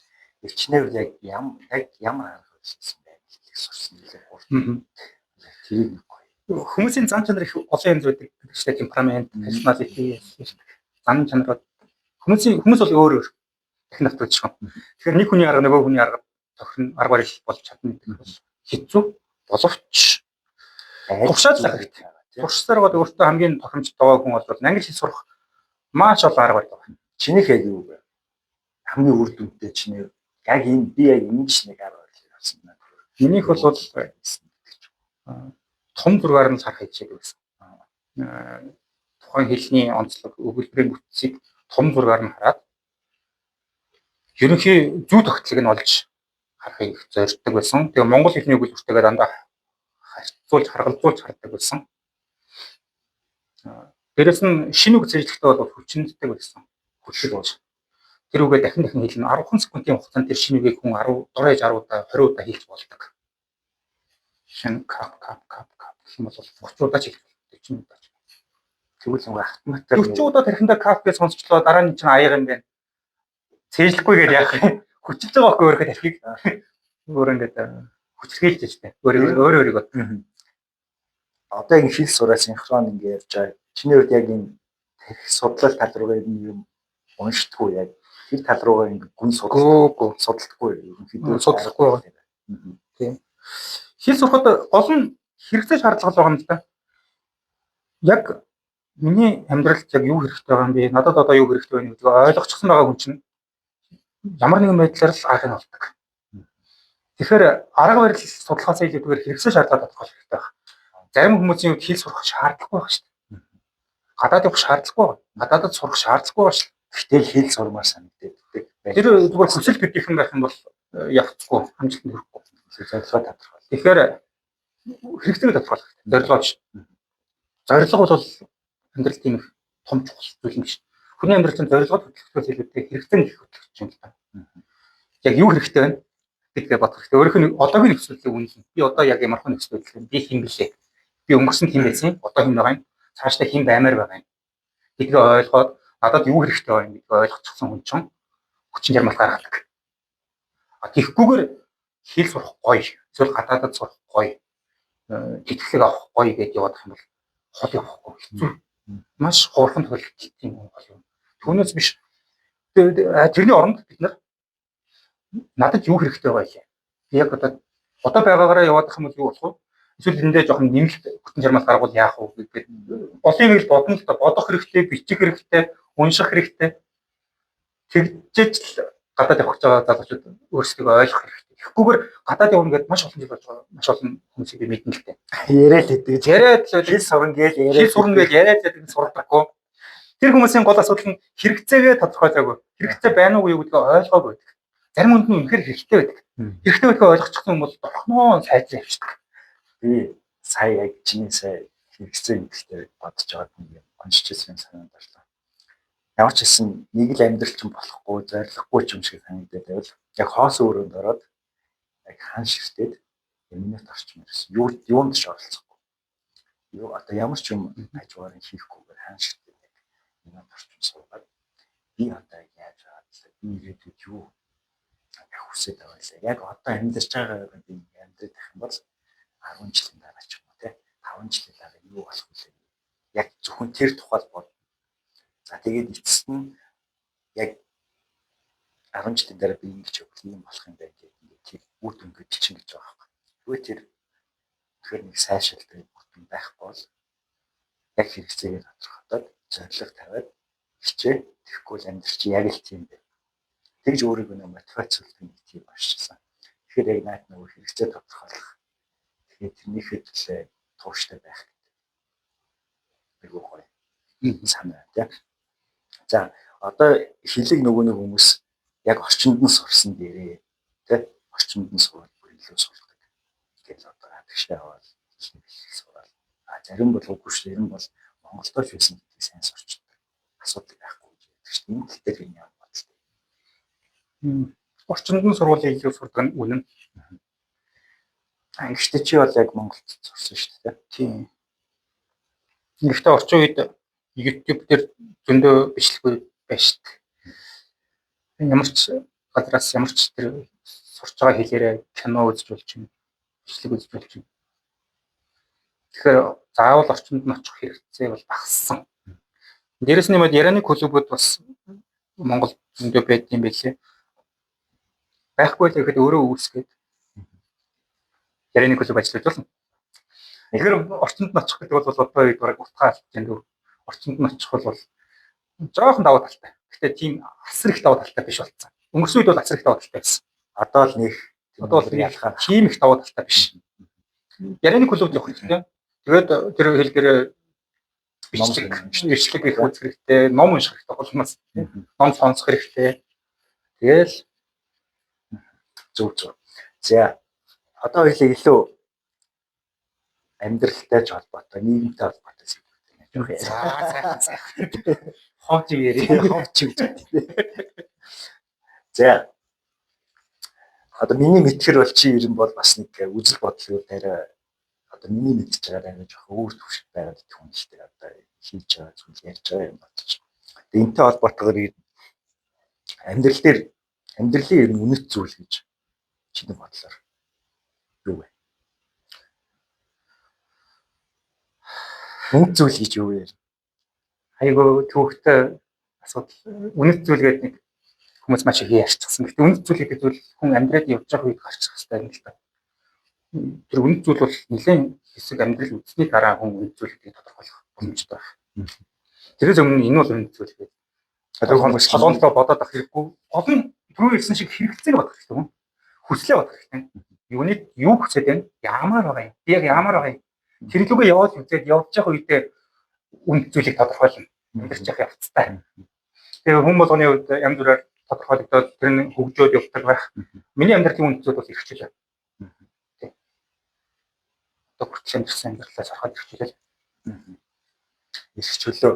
Өвчнээр яг ямар арга барилсан бэ? Хэлийг сурсан нэлээд гурав. Тэр нэг хүмүүсийн зан чанар их олон янз байдаг гэдэг темперамент, personality, зан чанар хүмүүс бол өөр дахин автчихсан. Тэгэхээр нэг хүний арга нөгөө хүний арга тохирно арга барил болж чадна гэдэг бол хэцүү боловч туршаалаа хэрэгтэй. Туршсаар гол өөртөө хамгийн тохиромжтой байгаа хүн бол англи хэл сурах маш олон арга барил байна. Чинийх яг юу вэ? Хамгийн үр дүнтэй чиний яг энэ би яг энэ ч нэг арга барил авсан байна. Минийх бол том зургаар нь харах хичээл байсан. Тухайн хэлний онцлог өгүүлбэрийн бүтцийг том зургаар нь хараад ерөнхий зүй тогтолцоог нь олж харахыг зорддог байсан. Тэгээ монгол хэлний өгүүлбэртэйгээ дандаа харгалзуулж хардаг байсан. Дээрэс нь шинэ үг зэрэглэхдээ бол хүчнэддэг байсан. Хүчлэг болж. Тэр үгээ дахин хэлнэ 10 секундын хугацаанд тэр шинэ үгийг хүн 10 дураж 10 удаа 20 удаа хэлж болдог. Шинэ кап гэх юм бол 30 удаа ч хэлдэг. 40 удаа ч. Тэгвэл нэг автоматар 40 удаа тархиндаа кап гэж сонсчлоо дараа нь чинь аяга юм байна. Цээжлэхгүй гэж яах вэ? Хүчилж байгаа байхгүй өөрөө тархиг. Өөр ингээд хүчрхийлж штэ. Өөрөөрөө. Одоо ингэ хэл сураа синхрон ингэ явж байгаа. Чиний хувьд яг энэ тархи судлал тал руугаа юм уншдаггүй яг хэл тал руугаа ингэ гүн судалдаггүй ерөнхийдөө судлахгүй. Тийм. Хэл сурахад гол нь хэрэгцээ шаардлага байгаа юм л да. Яг миний амьдралд яг юу хэрэгтэй байгаа юм бэ? Надад одоо юу хэрэгтэй байна гэдгийг ойлгочихсон байгаа хүн чинь ямар нэгэн байдлаар л аргыг олдог. Тэгэхээр арга барил судлахаас илүүгээр хэрэгцээ шаардлага тодорхойлох хэрэгтэй байна. Зарим хүмүүсийн хувьд хэл сурах шаардлагагүй байна шүү дээ. Гадаад явах шаардлагагүй байна. Гадаадд сурах шаардлагагүй байна шүү дээ. Гэтэл хэл сурмаар санагддаг. Тэр зүгээр хүсэл гэдгийнхэн байх юм бол явахгүй, амжилтанд хүрэхгүй. Зорилгоо тодорхойлох. Тэгэхээр хэрэгцээг тодорхойлох хэрэгтэй. Зорилгооч. Зорилго бол амьдрал тийм их том чухал зүйл юм биш. Хүний амьдралын зорилгод хөтлөхөөс илүүтэй хэрэгцээ нь их хөтлөх юм л та. Яг юу хэрэгтэй байна гэдгээ бодох хэрэгтэй. Өөрөөх нь одоогийн нөхцөлийг үнэлнэ. Би одоо яг ямар хүн нөхцөл байдал би хэн блэ? Би өнгөрсөн хэн байсан? Одоо хэн байгаа юм? Цаашдаа хэн баймаар байгаа юм? Гэдгээ ойлгоод надад юу хэрэгтэй байна гэдгийг ойлгочихсон хүн чинь хүчин чармал гаргадаг. Тэгэхгүйгээр хэл сурах гоё, эсвэл гадаадад сурах гоё, тэтгэлэг авах гоё гэдээ явах юм бол хол явахгүй хэцүү. Маш хуурхан төлөвлөлт юм бол юм. Түүнээс биш тэрний оронд бид нар надад юу хэрэгтэй байгаа юм. Яг одоо байгаагаараа явах юм бол юу болох вэ? Эсвэл эндээ жоохон нэмэлт хүчин чармал гаргуул яах вэ гэдэг олон юм л бодно л да. Бодох хэрэгтэй, бичих хэрэгтэй, унших хэрэгтэй. Тэгжээч л гадаад явах гэж байгаа залуучууд өөрсдөө ойлгох хэрэгтэй. Тэгэхгүйгээр гадаад явна гэдээ маш олон жил болж байгаа. Маш олон хүмүүсийг би мэднэ л дээ. Яриад л гэдэг. Яриад л хэл сурна гээл хэл сурна гэж яриад л сурдаггүй. Тэр хүмүүсийн гол асуудал нь хэрэгцээгээ тодорхойлоогүй. Хэрэгцээ байна уу юу гэдгийг ойлгоогүй байдаг. Зарим хүнд нь үнэхээр хэрэгтэй байдаг. Хэрэгтэй байдгаа ойлгочихсон юм бол дохноо сайжраа явчихдаг. Би сая яг чиний сая хэрэгцээ гэдэгтээ бодож байгаа юм онцч ирсэн санаанд орлоо. Ямар ч хэлсэн нэг л амьдрал ч болохгүй, зориглохгүй ч юм шиг санагдаад байвал яг хоос өрөөнд ороод яг хан ширтээд минут орчим ирсэн. Юунд ч оролцохгүй. Юу одоо ямар ч юм хажуугаар хийхгүйгээр хан ширтээд яг минут орчим суугаад би одоо яаж байгаа би ирээдүйд юу яг хүсэж байгаа вэ? Яг одоо амьдарч байгаа би амьдрэх юм бол 10 жилийн дараа ч юм уу те 5 жилийн дараа юу болох вэ? Яг зөвхөн тэр тухайд бод. За тэгээд эцэст нь яг 10 жилийн дараа би ингэж явах юм болох юм байна гэдэг тийм үр дүнгээ бичин гэж байгаа байхгүй. Тэгвэл тэр тэгэхээр нэг сайшаалтай бүтэн байхгүй бол яг хэрэгцээгээ тодорхойлоод зорилго тавиад хичээ тэгэхгүй л амьдрч яг л тийм байна. Тэгж өөрийгөө мотивац үлдэх нэг тийм болчихсон. Тэгэхээр яг наад нөгөө хэрэгцээ тодорхойлох. Тэгээд тэрнийхээ төлөө тууштай байх гэдэг. Айгуу гоё. Санаа тийм. За одоо хэлийг нөгөө нэг хүмүүс яг орчинд нь сурсан дээрээ тийм орчинд нь сурвал бүр илүү сурдаг. Тэгэл одоо хатагшаа аваад сурвал зарим бол үгүй шүү. Зарим бол Монголдо ч байсан гэдгийг сайн сурчдаг. Асуудал байхгүй гэдэг чинь энэ тал дээр юм бодлоо. Орчинд нь сурвалыг илүү сурдаг нь үнэн. Гэхдээ чи бол яг Монголд сурсан шүү дээ. Тийм. Гэхдээ орчин үед YouTube дээр зөндөө бичлэг байна шүү дээ. Ямар ч газраас ямар ч тэр сурч байгаа хэлээрээ кино үзэж болж байна. Бичлэг үзэж болж байна. Тэгэхээр заавал орчинд нь очих хэрэгцээ бол багассан. Дээрэс нь юм ярианы клубуд бас Монгол зөндөө байд юм байлээ. Байхгүй л ихэд өөрөө үүсгээд ярианы клуб ажиллаж болно. Тэгэхээр орчинд нь очих гэдэг бол одоо үед бараг утгаа алж байна. Орчинд нь очих бол жоохон даваа талтай. Гэхдээ тийм асар их даваа талтай биш болсон. Өнгөрсөн үед бол асар их даваа талтай байсан. Одоо л нэг ялгаа тийм их даваа талтай биш. Ярианы клубд явах хэрэгтэй. Тэгээд тэр хэл дээр бичлэг их үзэх хэрэгтэй, ном унших хэрэгтэй болмоос. Ном сонсох хэрэгтэй. Тэгэл зөв. За одоо хоёлаа илүү амьдралтай ч холбоотой, нийгэмтэй холбоотой зүйл. За. Ховч яри. Ховч гэж. За. Одоо миний мэдхэр бол чи ер нь бол бас нэг үзэл бодлого дээр одоо миний мэдж байгаа нэг жоохон өөр төвшөнд байгаа хүн шүү дээ. Одоо хийж байгаа зүйл ярьж байгаа юм бодчих. Тэгээ энэтэй холбоотойгоор амьдрал дээр амьдралын ер нь үнэт зүйл гэж чиний бодлоор юу вэ? Үнэт зүйл гэж юу вэ? Айгу төвхтэй асуудал. Үнэт зүйл гэдэг нэг хүмүүс маш их ярьчихсан. Гэхдээ үнэт зүйл гэдэг зүйл хүн амьдраад явж байгаа үед гарчих хэрэгтэй юм л та. Тэр үнэт зүйл бол нэлээд хэсэг амьдрал үзсний дараа хүн үнэт зүйлийг тодорхойлох боломжтой байна. Тэрээс өмнө энэ бол үнэт зүйл гэдэг. Одоо хүмүүс толгоонтой бодоод ах хэрэггүй. Олон түрүү хэлсэн шиг хэрэгцээг бодох хэрэгтэй юм. Хүслээ бодох хэрэгтэй. Юуныг юу хүсэж байна? Яамаар байгаа юм? Би яг яамаар байгаа юм? Тэр лүгээ яваад үзээд явж байгаа үедээ үнэт зүйлийг тодорхойлно. Амьдарч явах явцтай. Тэгээ хүн болгоны хувьд янз бүрээр тодорхойлогдоод тэр нь хөгжөөд явдаг байх. Миний амьдралын үнэт зүйл бол эрхчлээ. Одоо хүртэл амьдсан амьдралаа сархад эрхчлээ. Эрхчлөө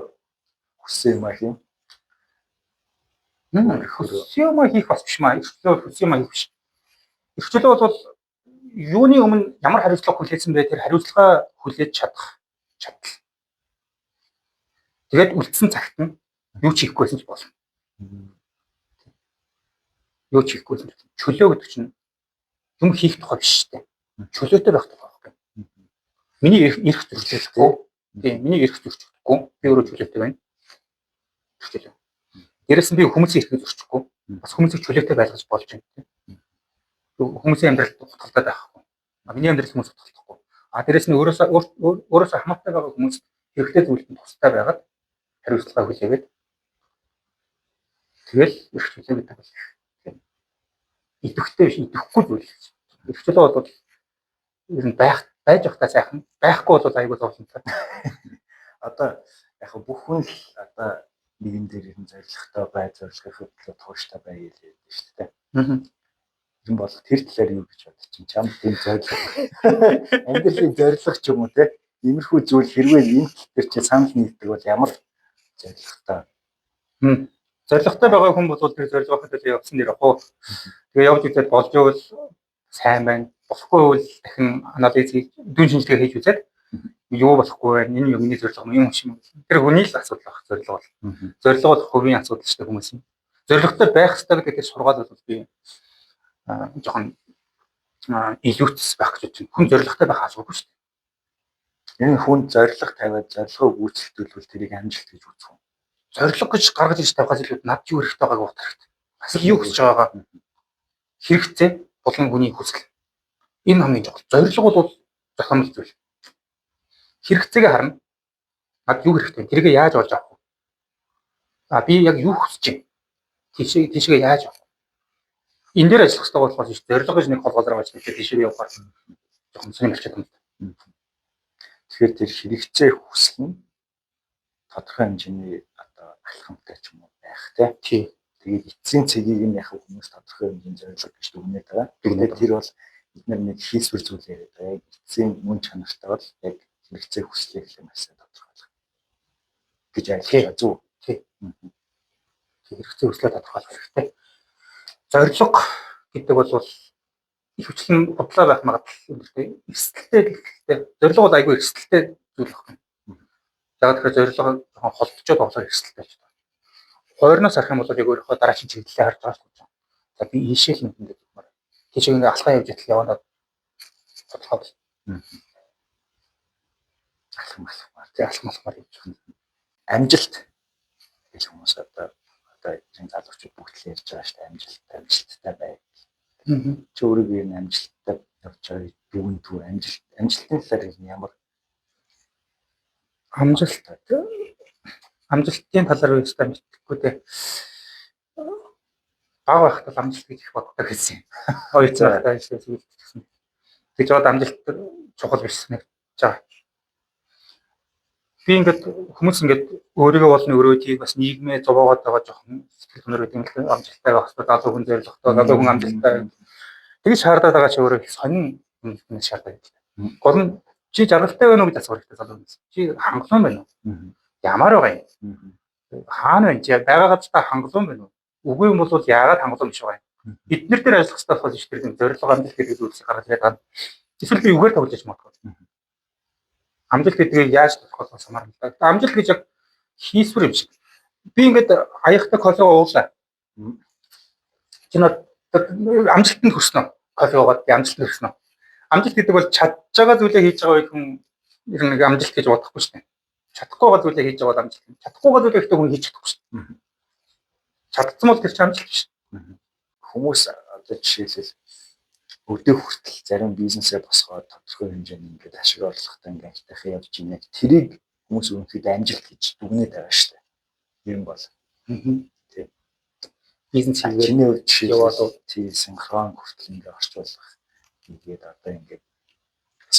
хүссэн юм аа юм. Хөсөөмө хийх бас биш маа. Эрхчлөө хөсөөмө хийх биш. Эрхчлөө бол юуны өмнө ямар хариуцлага хүлээсэн бэ? Тэр хариуцлага хүлээж чадах чадал. Тэгээд үлдсэн цагт нь юу ч хийхгүйсэн ч болно. Юу ч хийхгүйсэн ч чөлөө гэдэг чинь юм хийх тухай биш шүү дээ. Чөлөөтэй байх тухай байхгүй. Миний эрх зөрчилдөхгүй. Тийм, миний эрх зөрчилдөхгүй. Би өөрөө чөлөөтэй байна. Чөлөө. Дээрээс нь би хүмүүсийн эрхийг зөрчихгүй. Бас хүмүүсийг чөлөөтэй байлгаж болж байна тийм. Хүмүүсийн амьдралд утгалтай байхгүй. Миний амьдрал хүмүүс утгалтахгүй. Дээрээс нь өөрөөсөө хамаатай байгаа хүмүүс хэрэгтэй зүйлд тустай байгаад хариуцлага хүлээгээд тэгэл эрх чөлөө гэдэг бол тийм. Идэвхтэй биш, идэвхгүй зүйл. Эрх чөлөө бол ер нь байж байхдаа сайхан, байхгүй бол айгүй зовлонтой. Одоо яг бүх хүн л одоо нэгэн дээр юм зоригтой бай, зорилгын хөдлөлт тууштай бай гэж ярьдаг шүү дээ. юм бол тэр талаар юу гэж бодож чинь чам тийм зорилго амьдралын зорилго ч юм уу те иймэрхүү зүйл хэрвээ энэ төр чи санал нийтдэг бол ямар зорилготой зорилготой байгаа хүн бол тэр зорилгын төлөө явсан дэр яг. Тэгээ явж үзээд болж ивэл сайн байна. Болохгүй бол дахин анализ хийж дүн шинжилгээ хийж үзээд юу болохгүй байна. Энэ юмны зорилго юм шиг. Тэр хүний л асуудал байх зорилго бол. Зорилго бол хувийн асуудал шүү дээ хүмүүсийн. Зорилготой байх хэрэгтэй гэдэг сургаал бол би жоохон илүүцс байх гэж байна. Хүн зорилготой байх асуудалгүй шүү дээ. Энэ хүн зорилго тавиад зорилгоо гүйцэтгүүлвэл тэрийг амжилт гэж үзэх юм. Зорилго гэж гаргаж ирж тавихаас илүү над юу хэрэгтэй байгааг бодох хэрэгтэй. Асар юу хүсэж байгаагаа хэрэгцээ болон хүний хүсэл. Энэ хамгийн чухал. Зорилго бол зохиомжтой зүйл. Хэрэгцээгээ харна. Над юу хэрэгтэй вэ? Тэрийг яаж олж авах вэ? Би яг юу хүсэж байна? Тийшээ яаж авах вэ? Энэ дээр ажиллах хэрэгтэй болохоос биш. Зорилго гэж нэг холбоолоор байж тэгээд тийшээ явахаар жоохон сонирхолтой юм. Тэгэхээр тэр хэрэгцээ хүсэл нь тодорхой хэмжээний одоо алхамтай ч юм уу байх тий. Тэгээд эцсийн цэгийг нь яг хүмүүс тодорхой хэмжээний зорилго гэж дүгнээд байгаа. Тэгээд тэр бол бид нэг хийсвэр зүйл яриад байгаа. Эцсийн мөн чанартай бол яг хэрэгцээ хүслийг л маш сайн тодорхойлох гэж ойлгож зүг. Тий. Хэрэгцээ хүслээ тодорхойлох хэрэгтэй. Зорилго гэдэг бол ихэвчлэн бодлоо байх магадлал үүнтэй эрсдэлтэй зорилго бол айгүй эрсдэлтэй зүйл байна. Яг тэгэхээр зорилго жоохон холдчиход болохоор эрсдэлтэй болж байна. Хойрноос харах юм бол яг өөрийнхөө дараагийн чиглэлээ харж байгаа шүү дээ. За би ийшээ л нэг юмар. Тийшээ ингээ алхаа явж идэл яваад бодлоо. Алхмаар явж байгаа. Амжилт гэж хүмүүс одоо энэ залуучууд бүгд л ярьж байгаа шүү дээ. Амжилттай бай. Чи өөрийгөө энэ амжилттай явж байгаа бүгэн түр амжилтын талаар ямар амжилтын талаар үстэй мэдхгүй дээ. Баг байхдаа амжилт гэж их боддог гэсэн. Хоёр цагтаа эсвэл гэсэн. Тэгж бод амжилт чухал биш нэг жаа. Би ингээд хүмүүс ингээд өөрийгөө болон өрөөдийг бас нийгмээ зовоогоод байгаа жоохон сэтгэл хөдлөл гэдэг нь амжилттай байх хэрэгтэй. Залуу хүн зорилготой, залуу хүн амжилттай. Тэгж шаардаад байгаа чи өөрөө сонин юм шаардаад байна. Гол нь чи жаргалтай байна уу гэж асуух хэрэгтэй залуу хүн. Чи хангалуун байна уу? Ямар байгаа юм? Хаана байна? Чи байгаа газар хангалуун байна уу? Үгүй юм бол яагаад хангалуун биш байгаа юм? Бид нар дээр ажиллах хэрэгтэй болохоос тэр зорилго амжилт гэдэг зүйлсийг гаргаж ирээд байна. Эсвэл би үгээр тоглож магадгүй. Амжилт гэдгийг яаж тодорхойлох самаар юм да. Амжилт гэж яг хийсвэр юм шиг. Би ингээд аяхтай кофегаа уулаа. Чи над амжилтанд хүрсэн үү? Кофе уугаад амжилтанд хүрсэн үү? Амжилт гэдэг бол чадж байгаа зүйлээ хийж байгаа хүн ер нь амжилт гэж бодохгүй шүү дээ. Чадахгүй байгаа зүйлээ хийж байгаа амжилт. Чадахгүй байгаа зүйлээ ихтэй хүн хийж чадахгүй шүү дээ. Чадсан бол тэр чинь амжилт биш. Хүмүүс одоо жишээлбэл өдөө хүртэл зарим бизнесээ босгоод тодорхой хэмжээний ингээд ашиг орлоготой ингээд айтайхан явж байна. Тэрийг хүмүүс өөрөөхөд амжилт гэж дүгнээд байгаа шүү дээ. Юм бол. Тийм. Бизнес хийгээд яваад тийм синхрон хүртэл ингээд орчуулах. Тэгээд одоо ингээд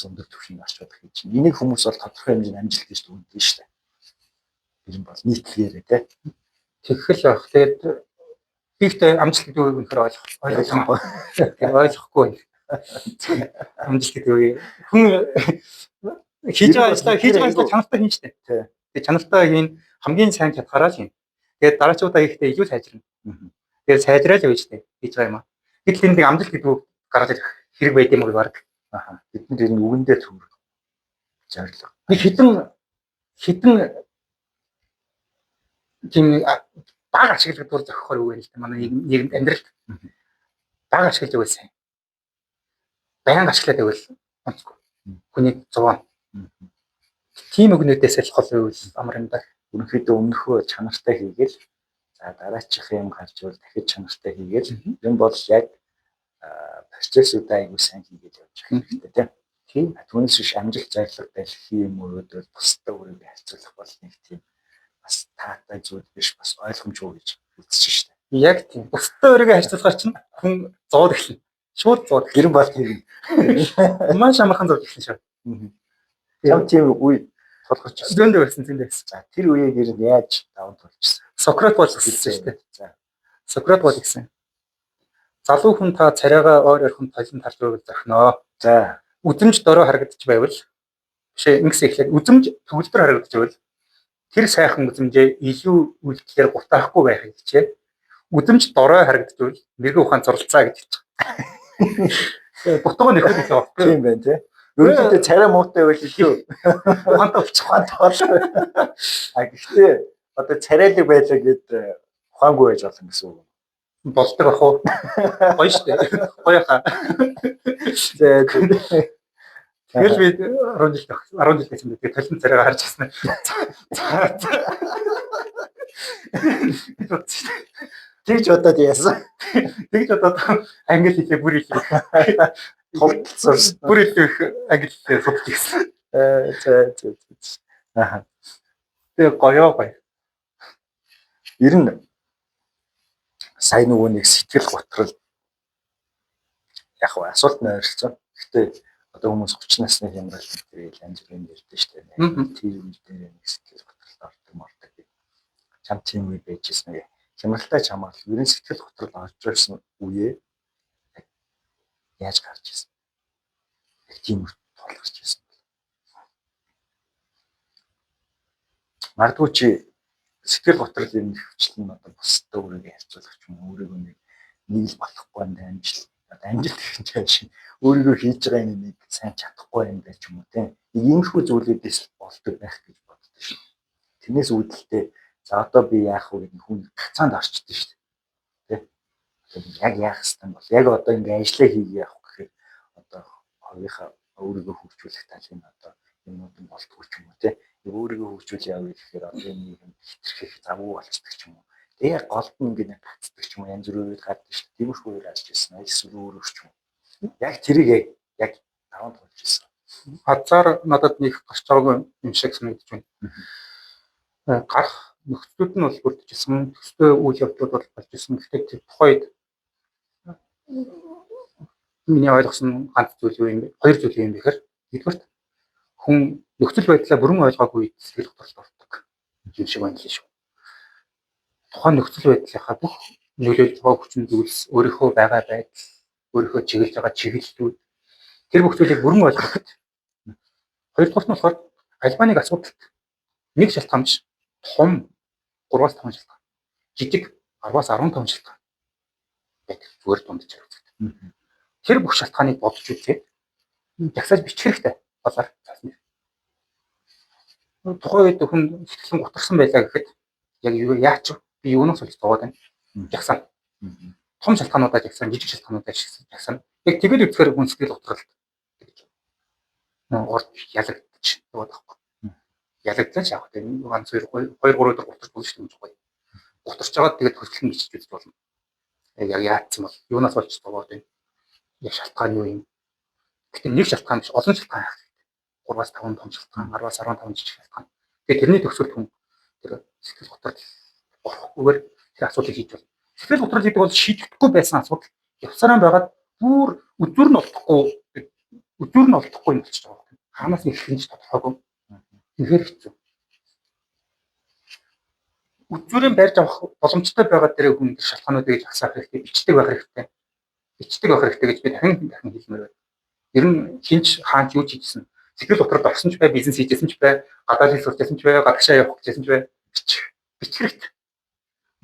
өндөр түвшинд орчуулах гэж. Энийг хүмүүс бол тодорхой хэмжээний амжилт гэж дүгнэдэг шүү дээ. Юм бол нийтлэгээрээ тийм. Тэгхэл байх. Тэгээд ихтэй амжилт гэдэг үг үнэхээр ойлгохгүй. Амжилт гэдэг үг хүн хийж байгаа ажлаа чанартай хийн штэ. Тэгээд чанартай хийн хамгийн сайн чадхаараа л хийн. Тэгээд дараачуудаа ихтэй илүү сайжирна. Тэгээд сайжраад явж тээ гэж байгаа юм аа. Гэтэл энэ нэг амжилт гэдэг үг гараад ирэх хэрэг байд юм уу баг. Бид нар энэ үгэндээ төвлөрөх зорилго. Нэг хитэн тийм баг ашигладаг бол зохихоор үг юм л да. Манай нийгэмд амьдралд баг ашиглаж байвал сайн. Баян ашиглаад байвал онцгүй. Хүний 100. Тийм өгнүүдээс л хол байвал амар юм да. Ерөнхийдөө өмнөхөө чанартай хийгээл за дараачих юм гарч бол дахиж чанартай хийгээл юм бол яг процессуудаа аягүй сайн хийгээд явж байгаа хэрэгтэй тийм. Түүнээс биш амжилт зорилго дэлхий юм өрөөдөл бусдад өөрийгөө харьцуулах бол нэг тийм бас таатай зүйл биш бас ойлгомжгүй гэж үзэж штэ. Яг тийм. Бусдад өөрийгөө харьцуулахаар чинь хүн зоод эхэлнэ. Шууд зоод. Гэрэн бол тийм. Маш амархан зоод эхэлнэ шүү. Чам тийм үе толгоч. Зөндөө байсан зөндөө байсан. За тэр үеийг ер нь яаж даван тулжсан? Сократ бол хэлсэн шүү дээ. За. Сократ бол гэсэн. Залуу хүн та царайгаа ойр орхинд талын тарж байвал зохиноо. За. Үзэмж дорой харагдаж байвал бишээ ингэс эхлээд үзэмж төгөлдөр харагдаж байвал тэр сайхан үзэмжээ илүү үйлдэлээр гутаахгүй байхыг хичээ. Үзэмж дорой харагдаж байвал мэрэгэн ухаан зурлцаа гэж хэлж байгаа. Дутгаа нөхөд хэлээ байна. Тийм байна тий. Ерөнхийдөө царай муутай байл илүү ухаантай болчих. А гэхдээ одоо царайлаг байлаа гэд ухаангүй байж болно гэсэн үг. Болдог ах уу? Гоё штэ. Гоё хаа. Тэгэл би 10 жил гэсэн тэгээд талын царайгаа харж ирсэн. Тэгж бодоод яасан. Тэгж бодоод англи хэлээ бүр хэлээ. Толцсон. Бүр хэлээ англи хэлээ судалж ирсэн. Аа. Тэгээ гоё. Ер нь сайн нөгөө нэг сэтгэл готрол яг хөө асуулт нь ойролцоо. Гэхдээ одоо хүмүүс 30 насны хямрал гэдэг янз бүрийн ярьдэн штэ. Тэр үе дээр нэг сэтгэл готрол ордог гэх. Чам тийм үе байжсэн нэг. Хямралтай чамаал ерэн сэтгэл готрол орж ирсэн үеэ яаж гарч ирсэн. Яг тийм үе тулгарч ирсэн. Магадгүй чи сэтгэл готрол юм хөвчлэн одоо бусдад өөрийгөө харьцуулах ч юм уу өөрийгөө нэг л болохгүй амжилт гэх юм чинь өөрийгөө хийж байгаа юм нэг сайн чадахгүй юм байж юм уу тийм иймэрхүү зүйлүүдээс болдог байх гэж боддоо шүү. Тэрнээс үүдэлтэй за одоо би яах вэ гэдэг хүн гацаанд орчдөг шүү дээ. Тийм яг яах хэвээр бол яг одоо ингээ ажиллаа хийгээ явах гэхээр одоо хоёрынхаа өөрийгөө хөгжүүлэх талын одоо юмнууд нь болтгүй ч юм уу тийм өөрийгөө хөгжүүл явъя гэхээр одоо нэг юм хитрхэх завгүй болцдог ч юм уу. Тэгээ голд нь ингэ гацдаг ч юм уу янз бүрээр гаддаг шүү. Тиймэрхүү үеэр ажиллаж байсан. Эсвэл өөрөөр ч юм уу. Яг тэрийг яг даван туулж ирсэн. Хазаар надад нэг гарч байгаагүй юм шиг санагдаж байна. Гарах нөхцөлүүд нь бол бүрдчихсэн. Төстэй үйл явдлууд бол болж ирсэн. Гэхдээ тэр тухайд миний ойлгосон ганц зүйл юу юм бэ? Хоёр зүйл юм бэхээр нэгдүгээр хүн нөхцөл байдлаа бүрэн ойлгоогүй сэтгэл готролд ордог юм шиг байна л шүү. Тухайн нөхцөл байдлынхаа бүх нөлөөлж байгаа хүчин зүйлс өөрийнхөө байгаа байдал, өөрийнхөө чиглэж байгаа чиглэлүүд тэр бүх зүйлийг бүрэн ойлгоход хоёрдугаар нь болохоор Альбаныг асуудалт нэг шалтгаанч том 3-5 шалтгаан. Жижиг 10-15 шалтгаан. Яг зүгээр дундаж харагддаг. Тэр бүх шалтгааныг бодож үзээд жагсааж бичих хэрэгтэй болоор цаасна. Тухайн үед хүн сэтгэлэн гутарсан байлаа гэхэд яг юу яач би юунаас болж зовоод байна. Жагсаа. Том шалтгаануудаа жагсаа, жижиг шалтгаануудаа жагсаа. Яг тэгэл үзэхээр хүн сэтгэл готролт гэж. Урд ялагдчих яваад байхгүй. Ялагдсан шахах тийм ганц 2 3 өдөр гутарч болно шүү дээ. Гутарч байгаа тэгээд хөсөлгөн бичиж үзэж болно. Яг яатсан бол юунаас болж зовоод байна. Яг шалтгаан юу юм. Гэхдээ нэг шалтгаан биш олон шалтгаан байх. 3-5 том шалтгаан, 10-15 жижиг шалтгаан. Тэгээд тэрний төгсөлд хүн тэр сэтгэл готрол орохгүйгээр тэр асуудлыг хийж болно. Сэтгэл готрол гэдэг бол шийдэхгүй байсан асуудал. Явсараа байгаад бүр өдөр нь олдохгүй юм болчихж байгаа юм. Хаанаас нэг хинж тодорхойгүй. Тэгэхээр хэцүү. Үзүүрийн барьж авах боломжтой байгаа дээр хүн шалтгаануудыг жагсаах хэрэгтэй, бичдэг байх хэрэгтэй. Бичдэг байх хэрэгтэй гэж би дахин хэлмээр байна. Ер нь хинч хаанч юу ч хийжсэн. Сэтгэл готролд орсон ч бай, бизнес хийжсэн ч бай, гадаад хэл сурчсан ч бай, гадагшаа явах гэжсэн ч бай, бичих хэрэгтэй.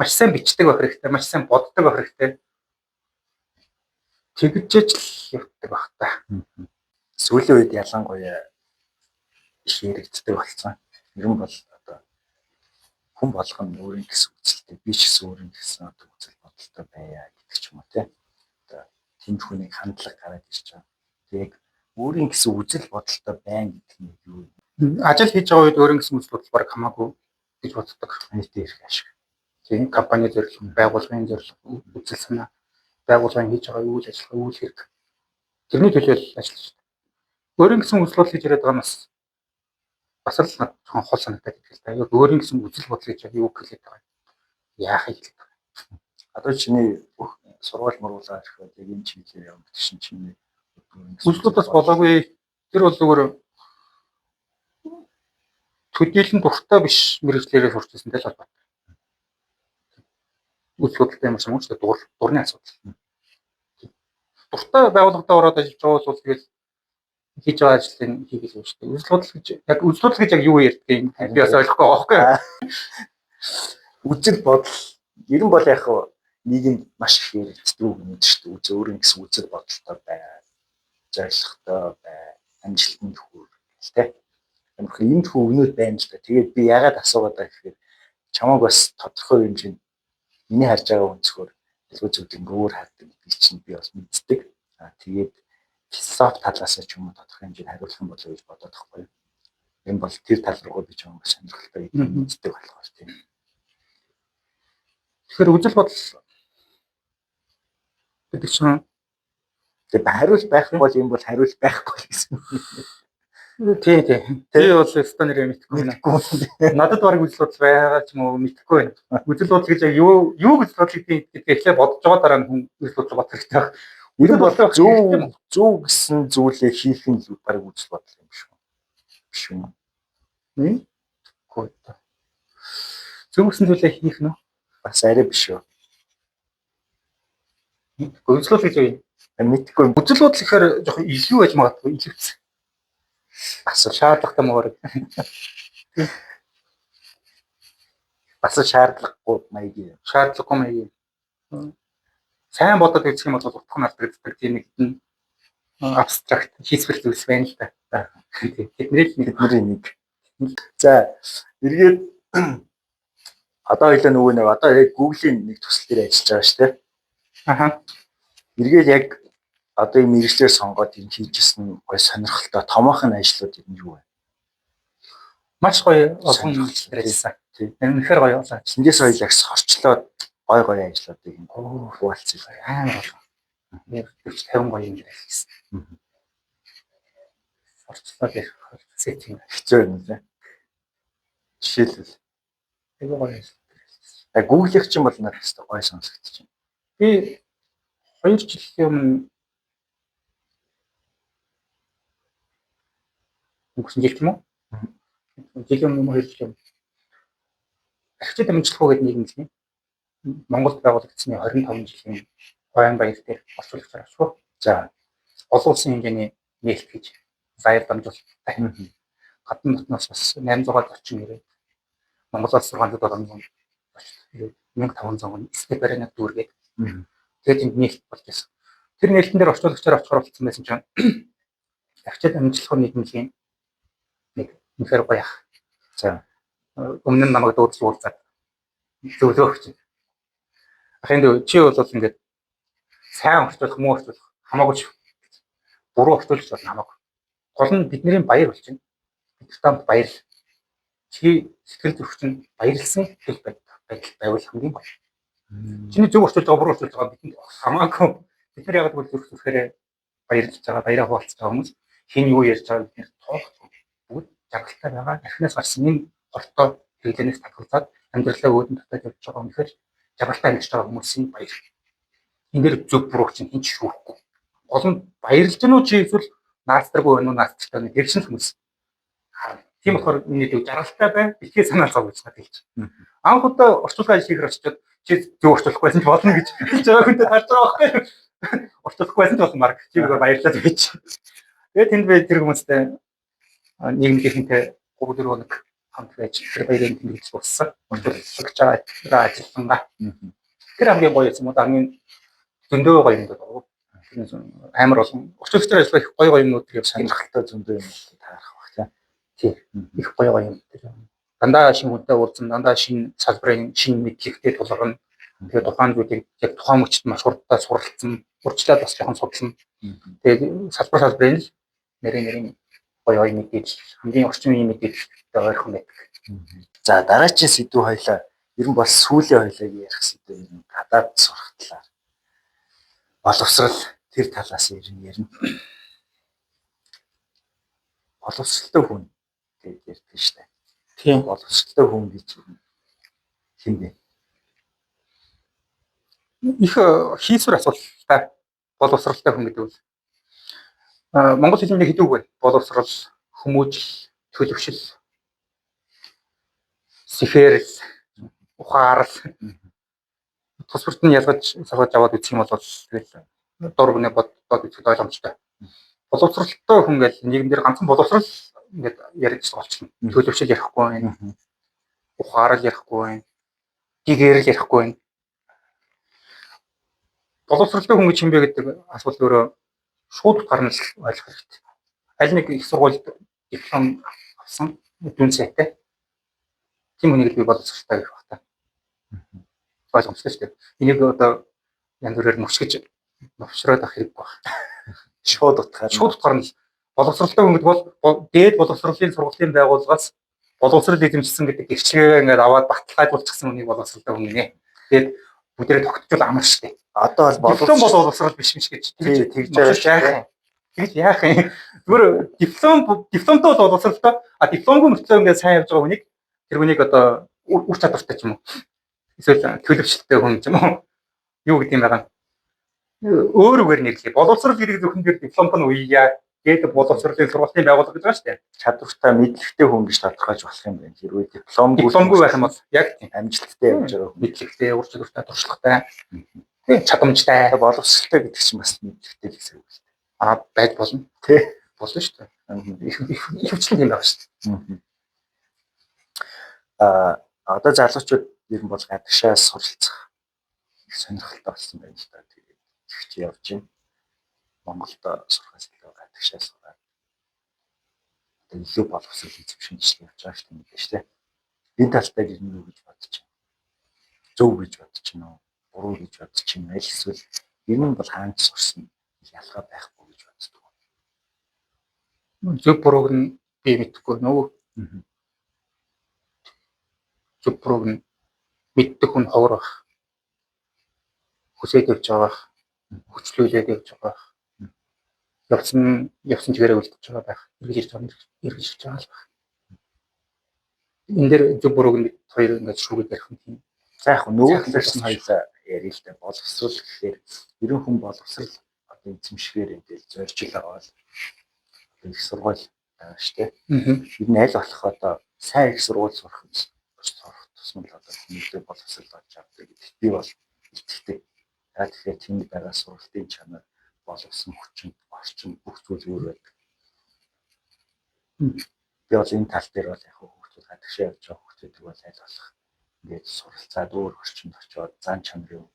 маш сайн бичдэг байх хэрэгтэй, маш сайн боддог байх хэрэгтэй. Тэгжээж л явдаг байх та. Сүүлийн үед ялангуяа их яригддаг болсон. Ер нь бол одоо хүн болгоно өөрийн гэсэн үзэлтэй, би ч гэсэн өөрийн гэсэн одоо үзэл бодолтой байя гэдэг ч юм уу тий. Одоо тэнд хүнийг хандлага гараад ирж байгаа. Тэг өөрийн гэсэн үзэл бодолтой байна гэдэг нь юу вэ? Ажил хийж байгаа үед өөрийн гэсэн үзэл бодол бараг хамаагүй гэж боддог. Нийтээ ирэх ашиг. Тийм компани зорилго, байгууллагын зорилго, үзэл санаа, байгууллагын хийж байгаа үйл ажиллагаа, үйл хэрэг. Тэрний төлөө ажиллаж байна. Өөрийн гэсэн үзэл бодол хийж яриад байгаа нас бас л над жоохон хол санагдаад идэг л да. Яг өөрийн гэсэн үзэл бодол гэж яг юу хэлээд байгаа юм. Яах юм хэлээд байгаа. Одоо чиний бүх сургууль мөрүүлээ ирэхэд яг энэ чиглэлээр явах гэсэн чиний үзлүүдээс болоогүй тэр бол зүгээр төдийлөн дуртай биш мэрэгчлэрээ сурчсан тэл холбоотой. Үзлүүдтэй ямар ч юм уу ч дурны асуудал. Дуртай байгууллагад ороод ажиллаж байгаа бол тэгэл хийж байгаа ажлыг хийгээл юм шүү дээ. Үзлүүд гэж яг юу ярьдгийг би бас ойлгохгүй байгаа байхгүй. Үзэл бодол ер нь бол яг нийгэмд маш их яригддаг юм шүү дээ. Өөрийн гэсэн үзэл бодолтой бай, зорилготой бай, амжилтанд хүрэх тий. Ямар их юм хөвгнүүд байна л да. Тэгээд би ягаад асуугаад байгаа гэхээр чамайг бас тодорхой хэмжээнд миний харж байгаа өнцгөр илүү зөвлөng өөр хардаг гэдгийг чинь би бас мэддэг. Тэгээд философи талаас ч юм уу тодорхой хэмжээнд хариулах юм болов уу гэж бодоод байхгүй. Энэ бол тэр тал руу би чамайг сонирхолтой гэдгийг мэддэг болохоор тийм. Тэгэхээр үзэл бодол гэдэг чинь тэгээд хариулт байхгүй бол юм бол хариулт байхгүй гэсэн. Тий. Би бол стандарт мэдхгүй байна. Надад барыг үзэл бодол байгаа ч юм уу мэдхгүй байна. Үзэл бодол гэж яг юу үзэл бодол гэдгийг эхлээд бодож байгаа дараа нь хүн үзэл бодол бодох хэрэгтэй байна. Ер нь бол зөв гэсэн зүйлээ хийх нь л барыг үзэл бодол юм шүү. Биш үү? Гоо. Зөв гэсэн зүйлээ хийх нь бас арай биш үү? Үзэл бодол гэж юу юм? Мэдхгүй. Үзэл бодол гэхээр жоохон илүү байж магадгүй илүүц. Бас шаардлагатай мөр. Бас шаардлагагүй маягийн. Шаардлагагүй маягийн. Сайн бодоод үзэх юм бол утга нь алдагддаг тийм нэг абстракт хийсвэр зүйлс байна л да. Тэдний нэг. За эргээд одоо хоёлаа нөгөө нэг одоо яг Google-ийн нэг төсөл дээр ажиллаж байгаа шүү дээ. Аха. Эргээд яг одоо юм мэргэжлэр сонгоод юм хийжсэн гой сонирхолтой томоохон ажлууд юм юу вэ? Маш гоё олон ажилласан. Тийм. Үнэхээр гоё болоо. Эндээс хоёлаа сорчлоод гой ажлуудыг юм хуваалцъя. Амар болоо. Яг 40-50 гоё юм ажилласан. Сорчлоод ярих сэтгүүл хэцүү юм лээ. Жишээлбэл айгүй гоё ажилласан. Google-ийн чинь бол надад хэвээр гоё сонсогдож байна. Би 2 жилийн өмнө өнгөрсөн жил ч юм уу? Жилийн өмнө 2 жил юм. Архичид амжилтгүй гэдэг нэг юм. Монголд байгуулагдсны 25 жилийн Баянбаяр дээр орчуулагч авчихв. За олон улсын хэмжээний нээлт гэж заяа дамжуулалттай. Гадны дотноос бас 800-аад орчим ирээд Монголоос 600-700 орчим 1500 степ баринаг дүүргээд тэгээд энд нээлт болж байсан. Тэр нээлтэн дээр орчуулагчаар очихоор болсон байсан чинь архичид амжилтгүй нийгмийн нэг үнэхээр гоё ах. за Өмнө нь намайг дуудаж уулзаад зөвлөөх чинь. Ахын чи бол ингээд сайн орчуулах, муу орчуулах хамаагүй ч буруу орчуулж болно хамаагүй. Гол нь бидний баяр болж байна. Бид тамд баяр. Чи сэтгэл зүрхчин баярлсан хэл байвал хамгийн гоё. Чиний зөв орчуулж байгаа, буруу орчуулж байгаа бидэнд хамаагүй. Бид нар яг л зүрх зүрхээрээ баярлж байгаа, баяраа хуваалцж байгаа хүмүүс хин юу ярьж байгааг бид тоохоо бүгд жаргалтай байгаа. Архинаас гарсан энэ ортой хэрэглэнээс татгалзаад амьдралаа өөдөн татаж явж байгаа үнэхээр жаргалтай амьдарч байгаа хүмүүсийн баяр. Энэ дэр зөв буруу чинь хинч шүүхгүй. Гол нь баярлж гэнэ үү чи эсвэл наацдаргүй байна уу наацтай байна гэршин хүмүүс. Тийм болохоор миний зөв жаргалтай бай. Битгий санаа зов гэж хэлж. Анх удаа орчуулга ажил хийхээр очиод чи зөв орчуулахгүй байсан ч болно гэж хэлж байгаа хүнтэй харж байгаа байхгүй. Орчуулахгүй байсан ч болно марк. Чи баярлалаа гэж. Тэгээд тэнд би тэр хүмүүстэй нийгэмдийнхэнтэй 3-4 хоног хамт байж тэр баярын тэмдэглэж болсон. Урьдчилж байгаа ажиллангаа. Тэр хамгийн гоё юм уу? Хамгийн зөндөө гоё юм даа. Амар олон урьдчилж ажиллах их гоё юмнууд гэж сонирхолтой зөндөө юм таарах баг тийм. Их гоё юм. Дандаа шинэ хүнтэй уулзсан, дандаа шинэ салбарын шинэ мэдлэгтэй тулгарна. Тэгээд тухайн зүйлийг яг тухайн мөчд маш хурдтай суралцсан, урьдчилаад бас жоохон судалсан. Тэгээд салбарын л нэрийн гоё мэдээж хамгийн орчин үеийн мэдээлэлтэй ойрхон байдаг. За дараагийн сэдв хоёлаа ер нь бас сүүлийн хоёлааг ярих сэдв юм гадаад сурах талаар. Боловсрал тэр талаас ер нь ярина. Боловсралтай хүн гэж ярьдаг шүү дээ. Тийм боловсралтай хүн гэж хэм бэ? Их хийсвэр асуулттай боловсралтай хүн гэдэг нь монгол хэлний хэдүүг вэ? Боловсрал, хүмүүжил, төлөвшил, сэхэрл, ухаарл тус бүрт нь ялгаж аваад үзэх юм бол тэгэл дургны бодоод үзэх ойлгомжтой. Боловсралтай хүн гэж нийгэм дээр ганцхан боловсрал ингээд ярьж болчихно. Төлөвшил ярихгүй байна. Ухаарл ярихгүй байна. Гэгэрл ярихгүй байна. Боловсралтай хүн гэж юм бэ гэдэг асуулт өөрөө шууд гарна л ойлгох хэрэгтэй. Аль нэг их сургуульд диплом авсан дүн сайтай. Тийм хүнийг би боловсралтай гэх багтаа. Ойлгомжтой шүү дээ. Энийг одоо янз бүрээр нүчгэж новшроод ах хэрэг баг. Шууд утгаар нь боловсралтай хүн гэдэг бол дээд боловсролын сургуулийн байгууллагаас боловсрал эзэмшсэн гэдэг гэрчлэгээ ингээд аваад баталгаажуулчихсан хүнийг боловсралтай хүн гинэ. Тэгээд бүгдээрээ тогтчвол амар штэ. Одоо бол боловсрал биш гэж тэгж байгаа. Тэгж яах юм? Зүгээр дипломтой бол боловсралтай. А дипломгүй мөртлөө ингээд сайн явж байгаа хүнийг тэр хүнийг одоо үр чадвартай ч юм уу. Эсвэл төлөвшөлттэй хүн ч юм уу. Юу гэдэг юм байгаа. Өөр үгээр нэрлэе. Боловсрал гэдэг зөвхөн тэр дипломт нь үея гэдэг боловсролын сургуулийн байгууллага гэж байгаа шүү дээ. Чадвартай мэдлэгтэй хүн гэж тодорхойлж болох юм байна. Хэрвээ дипломгүй байх юм бол яг тийм амжилттай явж байгаа хүн. Мэдлэгтэй, ур чадвартай, туршлагатай, тийм чадамжтай, боловсралтай гэдэг чинь бас мэдлэгтэй л гэсэн үг шүү дээ. Байж болно. Тэ болно шүү дээ. Их хвчлэн тийм байх шүү дээ. Одоо залуучууд ер нь бол гадагшаа суралцах сонирхолтой болсон байна л да. Тэгээд ихч явж байна. Монголд сурахаас илүү гадагшаа сураад илүү боловсрол эзэмшин ажил явж байгаа шүү дээ. Энэ талтай ер нь юу гэж бодож байна? Зөв гэж бодож байна уу? Буруу гэж бодож байна. Аль эсвэл ер нь бол хаанч сурсан ялгаа байхгүй гэж боддог. Зөв бурууг нь би мэдэхгүй нөгөө зөв бурууг нь мэддэг хүн ховор байх. Хүсээд явж байгаа, хүчлүүлээд явж байгаа. Явсан чигээрээ үлдчихэж байгаа байх. Эргэж байгаа л байх. Энэ дээр зөв бурууг нь хоёр ингэж шүүгээд ярих юм. За яг нөгөө талаас нь хоёулаа ярил л да. Боловсрол гэхээр ерөн хүн боловсрал одоо эзэмшгээр ингээл зорж байгаа бол их сургууль байгаа шүү дээ. Ер нь аль болох одоо сайн их сургууль сурах тусмал одоо хүмүүстээ боловсрал олж авдаг гэдэгт би бол итгэдэг. Тэгэхээр тэнд байгаа сургалтын чанар боловсон хүчин, орчин бүх зүйл өөр байдаг. Би бол энэ тал дээр бол яг хүүхдүүд гадагшаа явж байгаа хүүхдүүдийг бол аль болох ингээд суралцаад өөр орчинд очиод зан чанарын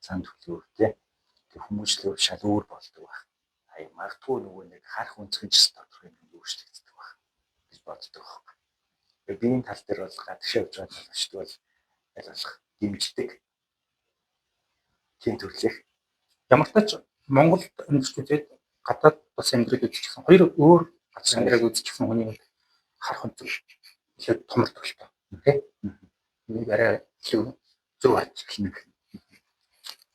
зан төлөв тий. Тэг хүмүүжлөөр шал өөр болдог байх. Магадгүй нөгөө нэг харах үнцгэн ч тодорхой юм өөрчлөгддөг байх гэж боддог байхгүй. Би энэ тал дээр бол гадагшаа явж байгаа залуучууд бол аль болох дэмждэг. Тийм төрлөх. Ямар ч тач Монголд амьдарч үзээд гадаад бас амьдрал үзчихсэн хоёр өөр газар амьдрал үзчихсэн хүний харах үнцэг ихэд томор төлтөө тий. Нэг арай зөв харж ирэх.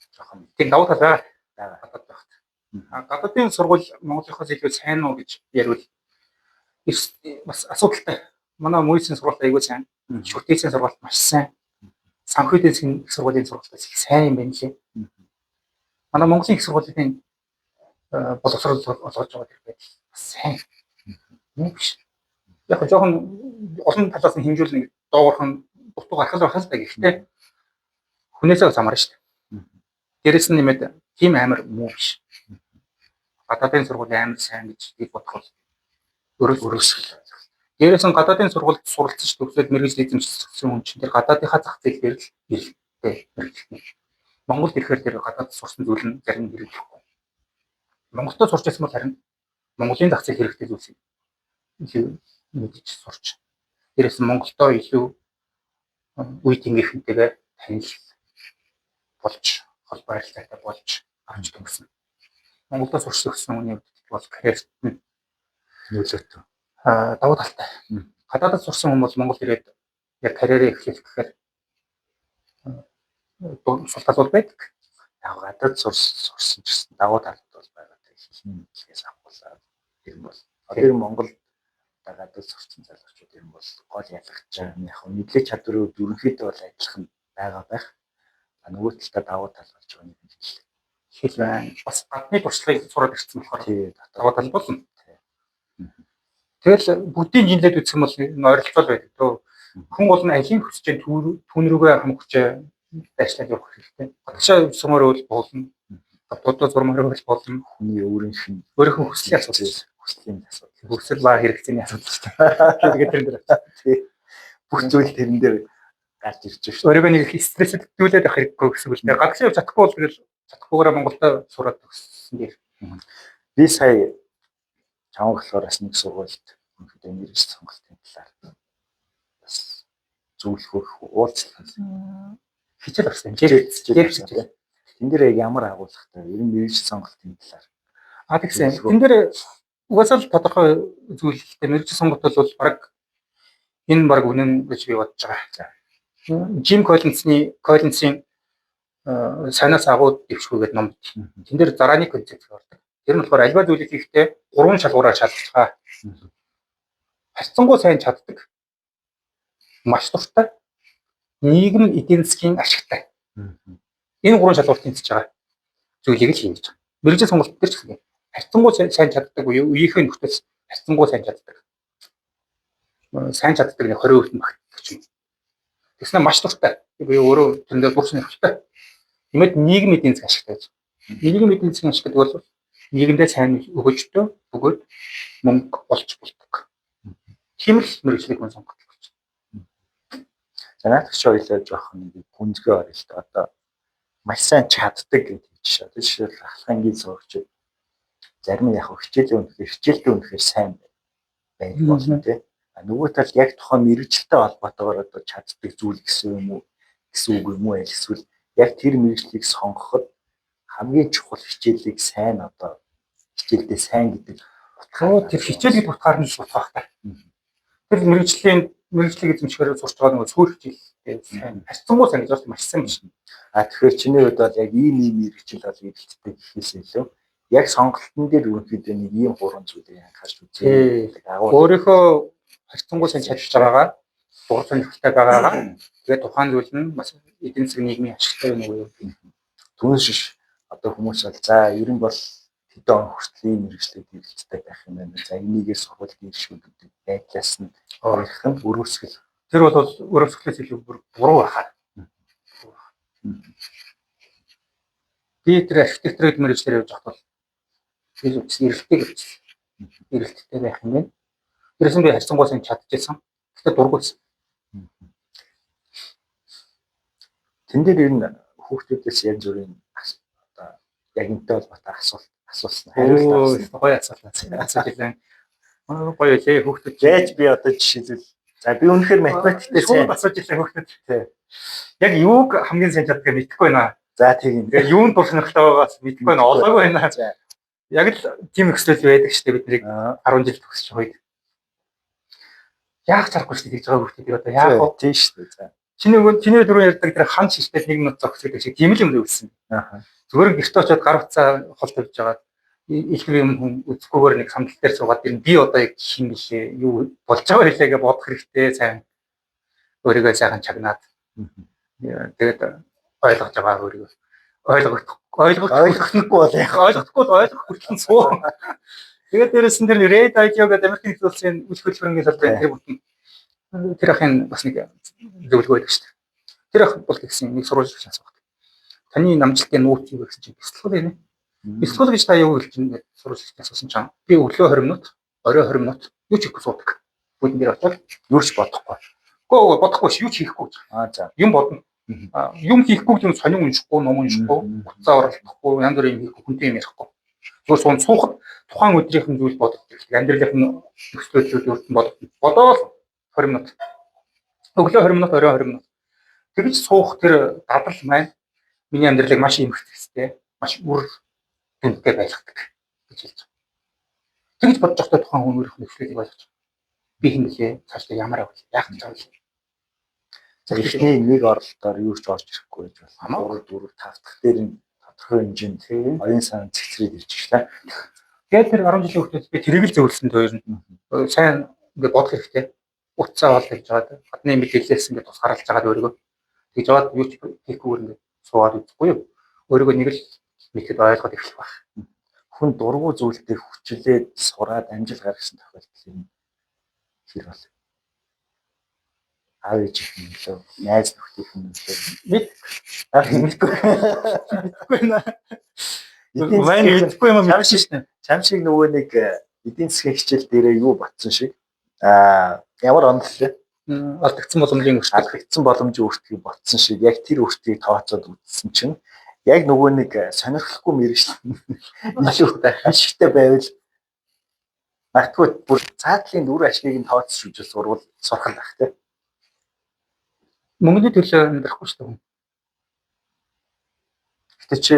Жохон тийм давуу талаа гадаад багт. Гадаадын сургууль Монголынхоос илүү сайн уу гэж ярил бас асуудалтай. Манай мөсийн сургууль айгүй сайн. Шүтээсийн сургууль маш сайн. Санхүүгийн сургуулийн сургуулиас их сайн юм байна лээ. Манай Монголын их сургуулийн боловсрол олгож байгаа гэдэг бас сайн. Нэг биш. Яг жоохон олон талаас нь хэмжүүлнэ доогорхон дутуу гарах л байх л да гэхдээ хүнээсээ замаар шүү дээ. Дээрэс нь нэмээд тийм амар муу биш. Гадаадын сургуулийн амар сайн гэж би бодох бол өөрөөсөө Дээрээс нь гадаадын сургуульд суралцж төгсөөд мэргэжил эзэмшсэн хүн чинь тэр гадаадынхаа зах зээл дээр л ирэлттэй мэргэжилтний. Монголд ирэхээр тэр гадаад сурсан зүйл нь зарим нь хэрэглэхгүй. Монголд сурч байсан бол харин Монголын зах зээл хэрэгтэй зүйлсийг мэдж сурч. Дээрээс нь Монголдоо илүү үе тэнгийнхэнтэйгээ танил болж, холбоо харилцаатай болж авч төгсөн. Монголд сурч төгссөн хүний хувьд бол карьерт нь нөлөөтэй. Давуу талтай. Гадаадд сурсан хүн бол Монгол ирээд яг карьерээ эхлэх гэхээр султал бол байдаг. Яг гадаад сурсан ч гэсэн давуу талууд бол байгаа. Хин хэлээс авахлаа. Тэр нь бол одоо Монгол гадаад сурсан залуучууд юм бол гол ялгаж байгаа юм. Яг мэдлэг чадварын хувьд ерөнхийдөө бол адилхан байгаа байх. Нөгөө талдаа давуу тал болж байгаа юм хэл байна. Бас гадны туршлагыг сураад ирсэн болохоор давуу тал болно. Тэгэл бүгдийн жинлээд үзэх юм бол ойролцоол байдаг. Хүн бол алийн хүсэж түүн рүүгээ хамгаж дайшлаад явах хэрэгтэй. Гадагшаа сумаар бол болно. Гадуудлаа зурмаар бол болно. Хүний өөрийнх нь хүслийн асуудал. Хүслийн асуудал. Хүсэл ба хэрэгцээний асуудал шүү дээ. Тэгээд тэрэн дээр бүх зүйл тэрэн дээр гарч ирж байна шүү. Өөрийгөө нэг стрессэдүүлээд авах хэрэггүй гэсэн үг л дээ. Гадагшаа чадахгүй бол тэгэл чадахгүйгээр Монголд сураад төгссөн дээр. Би сая чамд болохоор бас нэг сургуульд өнөөдөр мэргэжил сонголтын талаар бас зөвлөхөх уулзсан. Хичээл авсан. Тэн дээр яг ямар агуулгатай ер нь мэргэжил сонголтын талаар. Тэгсэн. Тэн дээр угаасаа л тодорхой зүйлтэй мэргэжил сонголт бол баг энэ баг үнэн гэж би бодож байгаа. Жим Коллинсийн санаас агуу дэвшгүйгээд ном. Тэн дээр дарааны концепт гардаг. Тэр нь болохоор альва зүйлийг хийхдээ 3 шалгуураар шалгаж байгаа. Харьцангуй сайн чаддаг. Маш дуртай. Нийгэм эдийн засгийн ашигтай. Энэ 3 шалгуурт тэнцэж байгаа зүйлийг л хийж байгаа. Мэргэжил сонголт дээр ч гэсэн харьцангуй сайн чаддаг үеийнхээ нөхдөс харьцангуй сайн чаддаг. Сайн чаддаг нэг 20% нь багтдаг юм. Тэснэ маш дуртай. Би өөрөө тэндээ дурсны хэрэгтэй. Имэд нийгэм эдийн засгийн ашигтай. Нийгэм эдийн засгийн ашиг гэдэг бол нийгэмдээ сайн өгөөжтэй бөгөөд мөнгө олж болдог. Тийм л мэргэжлийг мөн сонгох гэж. За наадах ч ойлоо жоох нэг гүнзгий орё л та одоо маш сайн чаддаг гэдэг чинь одоо жишээл ахлахангийн сурагч зарим нь яг хичээлдээ үнэхээр сайн байх болно тий. Нөгөө тал яг тухайн мэргэжилтэй холбоотойгоор одоо чаддаг зүйл гэсэн юм уу гэсэн үг юм уу эсвэл яг тэр мэргэжлийг сонгоход хамгийн чухал хичээлийг сайн одоо хичээлдээ сайн гэдэг утгаар тэр хичээлийг утгаар нь суулгах та. Тэр мэргэжлийг эзэмшгээр сурч байгаа нэг сүүл хичээлтэй сайн харьцангуй сайн гэж маш сайн биш. Тэгэхээр чиний хувьд бол яг ийм мэргэжил бол эргэлттэй гэхээс илүү яг сонголтын дээр үргэлжлээд нэг ийм 3 зүйлийг анхаарч үзье. Өөрийнхөө харьцангуй сайн чадж байгаагаа дур сонирхолтой байгаагаа тэгээд тухайн зүйл нь бас эдийн засгийн нийгмийн ашигтай юм уу юм. Түүнээс одоо хүмүүс бол за ер нь бол хэдэн он хүртэл ийм мэргэжлүүд эргэлттэй байх юм байна. За энийгээ сургууль дэвшгүй гэдэг байдлаас нь өөрөх нь өрөөсгөл. Тэр бол өрөөсгөлээс илүү буруу байхаа. Би тэр архитектурын мэргэжлэр явж байхад бол би эрэлттэй гэж эрэлттэй байх юм байна. Тэрээс нь би харьцангуй сайн чадчихсан. Гэхдээ дургүйсэн. Тэн дээр ер нь хүүхдүүдээс янз бүрийн одоо яг энэтэй холбоотой асуулсан. Хариулт гоё асуулт. Гоё лээ хүүхдүүд. Яаж би одоо жишээлбэл за би үнэхээр математиктэй сайн асууж илээ хүүхдүүд. Яг юуг хамгийн сайн чаддгийг мэдэхгүй байна. За тийм. Тэгээ юунд дур сонирхолтой байгаас мэдэхгүй байна. Олоогүй байна. Яг л тийм өсвөл байдаг шүү дээ бид нарыг 10 жил төгсөж байгаа үед. Яах чарахгүй шүү дээ гэж байгаа хүүхдүүдийг одоо яах вэ? Тийм шүү дээ. За. Чиний дөрөв ярьдаг тэр хан шиштэй нэг минут зогсоод шиг тийм л юм үлсэн. Зүгээр гэрт очиод гар утсаа хол тавьж байгаа. Их юм хүн үзэхгүйгээр нэг самтал дээр суугаад ирнэ. Би одоо яг хин гэлээ юу болж байгаа хэлээ гэж бодох хэрэгтэй сайн. Өөрийгөө сайхан чагнаад. Тэгээд ойлгож байгаа өөрийгөө. Ойлгохгүй бол яг ойлгохгүй ойлгох хүртэл суу. Тэгээд дээрэс нь тэр Red IQ гэдэг Америкийн их улсын үйл хөдлөлгөөний салбарын тэр бүтэн тэр ахын бас нэг зөвлөгөө байдаг шүү дээ. Тэр ах бол гэсэн нэг сурвалж шалс баг. Таны намжилтын нууц юу гэсэн чинь бэлтгэл байна. Бэлтгэл гэж та юу хэлж ингээд сурвалж асуусан чинь би өглөө 20 минут, орой 20 минут юу ч хийхгүй суудаг. Бүгд нэр очоод юу ч бодохгүй. гоо бодохгүй ш, юу ч хийхгүй гэж. За. Юм бодно. Юм хийхгүй юм сонин уншихгүй, ном уншихгүй, буцаа оролцохгүй, янз бүрийн юм хийхгүй, хүнтэй юм ярихгүй. Зүгээр суухад тухайн өдрийнх нь зүйл бодож ирэх. Амьдралын нөхцөлөд өртөн бодоод 20 минут. Өглөө 20 минут, орой 20 минут. Тэгж суух тэр дадал маань миний амьдралыг маш эмхтэйстэй, маш үр дүнтэй байлгадаг гэж хэлж байна. Тэгж бодож байхдаа тухайн хүмүүрх нөхцөлийг ойлгож байна. Би хин гэлээ, цаашдаа ямар авах, яах гэж байгаа юм. За ихний нэг оролдоор юу ч орж ирэхгүй гэж байна. 3 4 5 дахь дээр нь тодорхой хэмжээнд оюун санаа цэгцрээд ирж байна. Тэгээд тэр 10 жилийн хүртэл би тэрийг л зөвлөсөн дээр нь сайн ингээд бодох хэрэгтэй. Утсаа бол гэж байгаа. Гадны мэдээлэлээс ингээд тус гаргалж байгаа өөрийгөө. Тэгж аваад юу ч хийхгүйгээр ингээд суугаад үзэхгүй юу. Өөрийгөө нэг л мэдэд ойлгоод эхлэх байх. Хүн дургу зүйлдээ хүчлээд сураад амжил гаргасан тохиолдол юм хэр бол аав ээж юм лөө найз нөхдөд юм лөө мэдгүй наа. Мэдгүй юм мэдсэн шнэ. Чам шиг нөгөө нэг эдийн засгийн хичээл дээрээ юу батсан шиг ямар онцлог алдагдсан боломжийн өртгийг ботсон шиг яг тэр өртгийг тооцоод үзсэн чинь яг нөгөө нэг сонирхолтой мэрэгчлэн ашигтай байвал магадгүй бүр цаатлын үр ашгийг нь тооцож үзэл сурвал сурах байх тийм. Мөнгөний төлөө амьдрахгүй шүү дээ. Гэтэ чи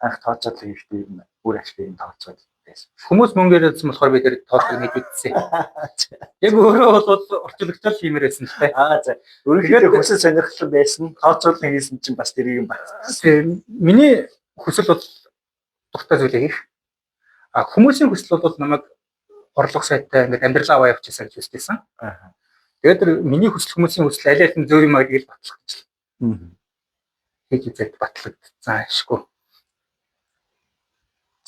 анх тооцоод хийхдээ үр ашгийг нь тооцоод байсан. Хүмүүс мөнгөөр хэлсэн болохоор би тэр тооцоог хийж үзсэн. Яг өөрөө бол орчуулагчтай хиймээр байсан л та. За. Өөрөөр хүсэл сонирхол байсан. Тооцоолон хийсэн чинь бас тэрийг нь батсан. Миний хүсэл бол дуртай зүйлээ хийх. Хүмүүсийн хүсэл бол намайг орлого сайтай ингээд амьдралаа аваа явуулчихсан гэж хүссэн. Тэгээд тэр миний хүсэл хүмүүсийн хүсэл аль аль нь зөөр юм аа гэж батлах гэж. Хийж үзээд батлагдсан ашгүй.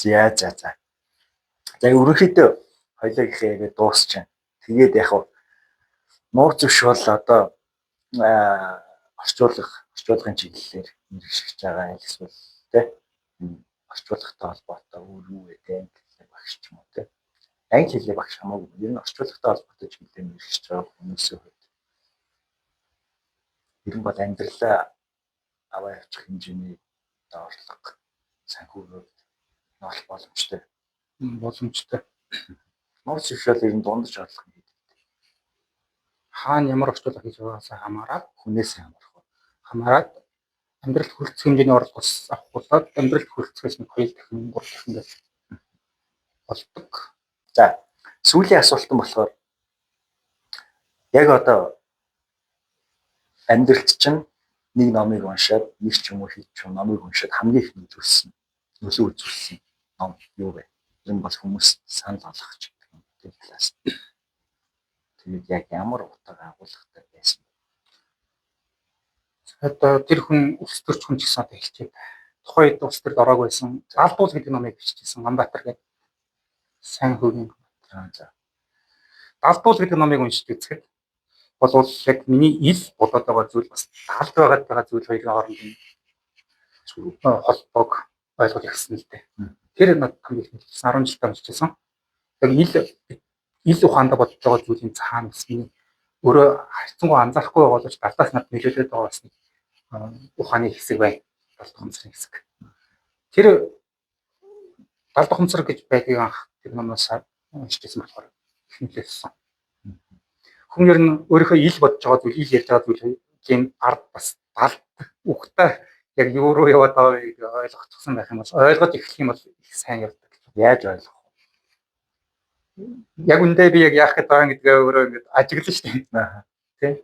За. За ерөнхийдөө хоёулаа яг дуусч байна. Тэгээд яг нуур зөвш бол одоо орчуулгын чиглэлээр мэргэшиж байгаа эсвэл тийм орчуулгатай холбоотой юу гэдэг багш ч юм уу тийм. Англи хэлний багш хамаагүй. Ер нь орчуулгатай холбоотой чиглэлээр мэргэшиж байгаа хүмүүсийн хувьд ер нь бол амьдралаа аваа явуучих хэмжээний орлого санхүүгээр ноль боломжтой. Нуур зөвшөөрөл ер нь дундаж орлого юм. Хаана ямар орчуулга хийж байгаагаас хамаараад хүнээс хамаараад амьдралд хүрэх хэмжээний орлого авах болоод амьдралд хүрэхээс нэг 2 дахин 3 дахин гэж болдог. За сүүлийн асуулт нь болохоор яг одоо амьдралд чинь нэг номыг уншаад нэг ч юм уу хийчих номыг уншаад хамгийн их нөлөө үзүүлсэн ном юу вэ? Энэ бол хүмүүс санал болгох ч гэдэг юм тийм талаас. Тэгээд яг ямар утга агуулгатай байсан бэ? Одоо тэр хүн улс төрч хүн ч гэсэн одоо хэлчихээ. Тухайд улс төрд ороагүй байсан. Галбуул гэдэг номыг биччихсэн. Ганбаатар гэдэг сайн хөвгийн. За. Галбуул гэдэг номыг уншиж үзэхэд бол яг миний ил бодоод байгаа зүйл бас даалд байгаа зүйл хоёрын хооронд холбоог ойлгож ирсэн л дээ. Тэр над хамгийн их нөлөөлсөн 10 жилдээ уншижсэн. Яг ил ухаандаа бодож байгаа зүйлийн цаана бас миний өөрөө хайцангуй анзаарахгүй боловч далдаас над нөлөөлөд байгаа бас нэг ухааны хэсэг байна. Далд ухамсарын хэсэг. Тэр далд ухамсар гэж байдгийг анх тэр номоос уншижсэн болохоор их нөлөөлсөн. Хүн ер нь өөрийнхөө ил бодож байгаа зүйл, ил ярьж байгаа зүйлийн ард бас далд ухтаа яг юу руу яваад байгаа вэ гэж ойлгочихсон байх юм бол ойлгож эхлэх юм бол их сайн явдаг. Яаж ойлгох вэ? Яг үндэ би яг яах гээд байгаа гэдгээ өөрөө ингэж ажиглан шүү дээ. Тийм.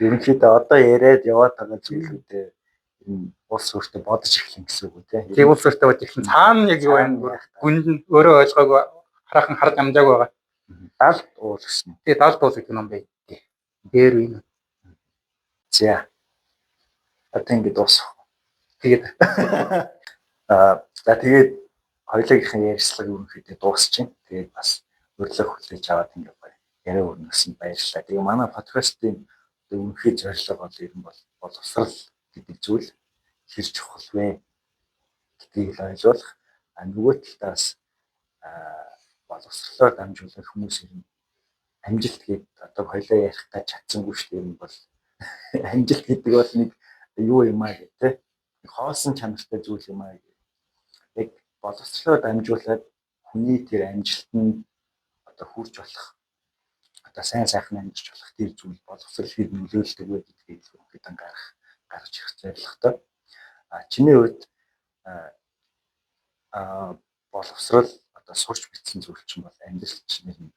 Ерөнхийдөө одоо яриад яваад байгаа зүйлүүдээ энэ улс өөртөө бодож эхлэх гэсэн үг үү тийм. Тийм улс өөртөө бодож эхлэн цаана яг юу байна? Гүнд нь өөрөө ойлгоогүй хараахан харж амжаагүй байгаа. Далд уул гэсэн. Тэгээ далд уул гэдэг ном бай. Дээр үе. За. Одоо ингэ дуусах. Тэгээд за тэгээд хоёулаагийнхын ярилцлага ерөнхийдөө дуусч байна. Тэгээд бас урилга хүлээж аваад ингэ яриа өрнөсөнд баярлалаа. Тэгээ манай подкастын ерөнхий зорилго бол ер нь боловсрал гэдэг зүйл хэр чухал вэ гэдгийг ойлгох. Нөгөө талаас боловсролоор дамжуулах хүмүүс ер нь амжилт гэдэг одоо хоёлаа ярих гэж чадсангүй шүү дээ. Энэ бол амжилт гэдэг бол нэг юу юм аа гэх тээ. Хоосон чанартай зүйл юм аа гэх. Яг боловсролоо дамжуулаад хүний тэр амжилтанд одоо хүрч болох одоо сайн сайхан амжилт болох тэр зүйл боловсрол хэд нөлөөлдөг вэ гэдгийг хэдэн гаргаж ирэх зорилготой. Чиний хувьд боловсрол одоо сурч бичсэн зүйл чинь бол амьдрал чинь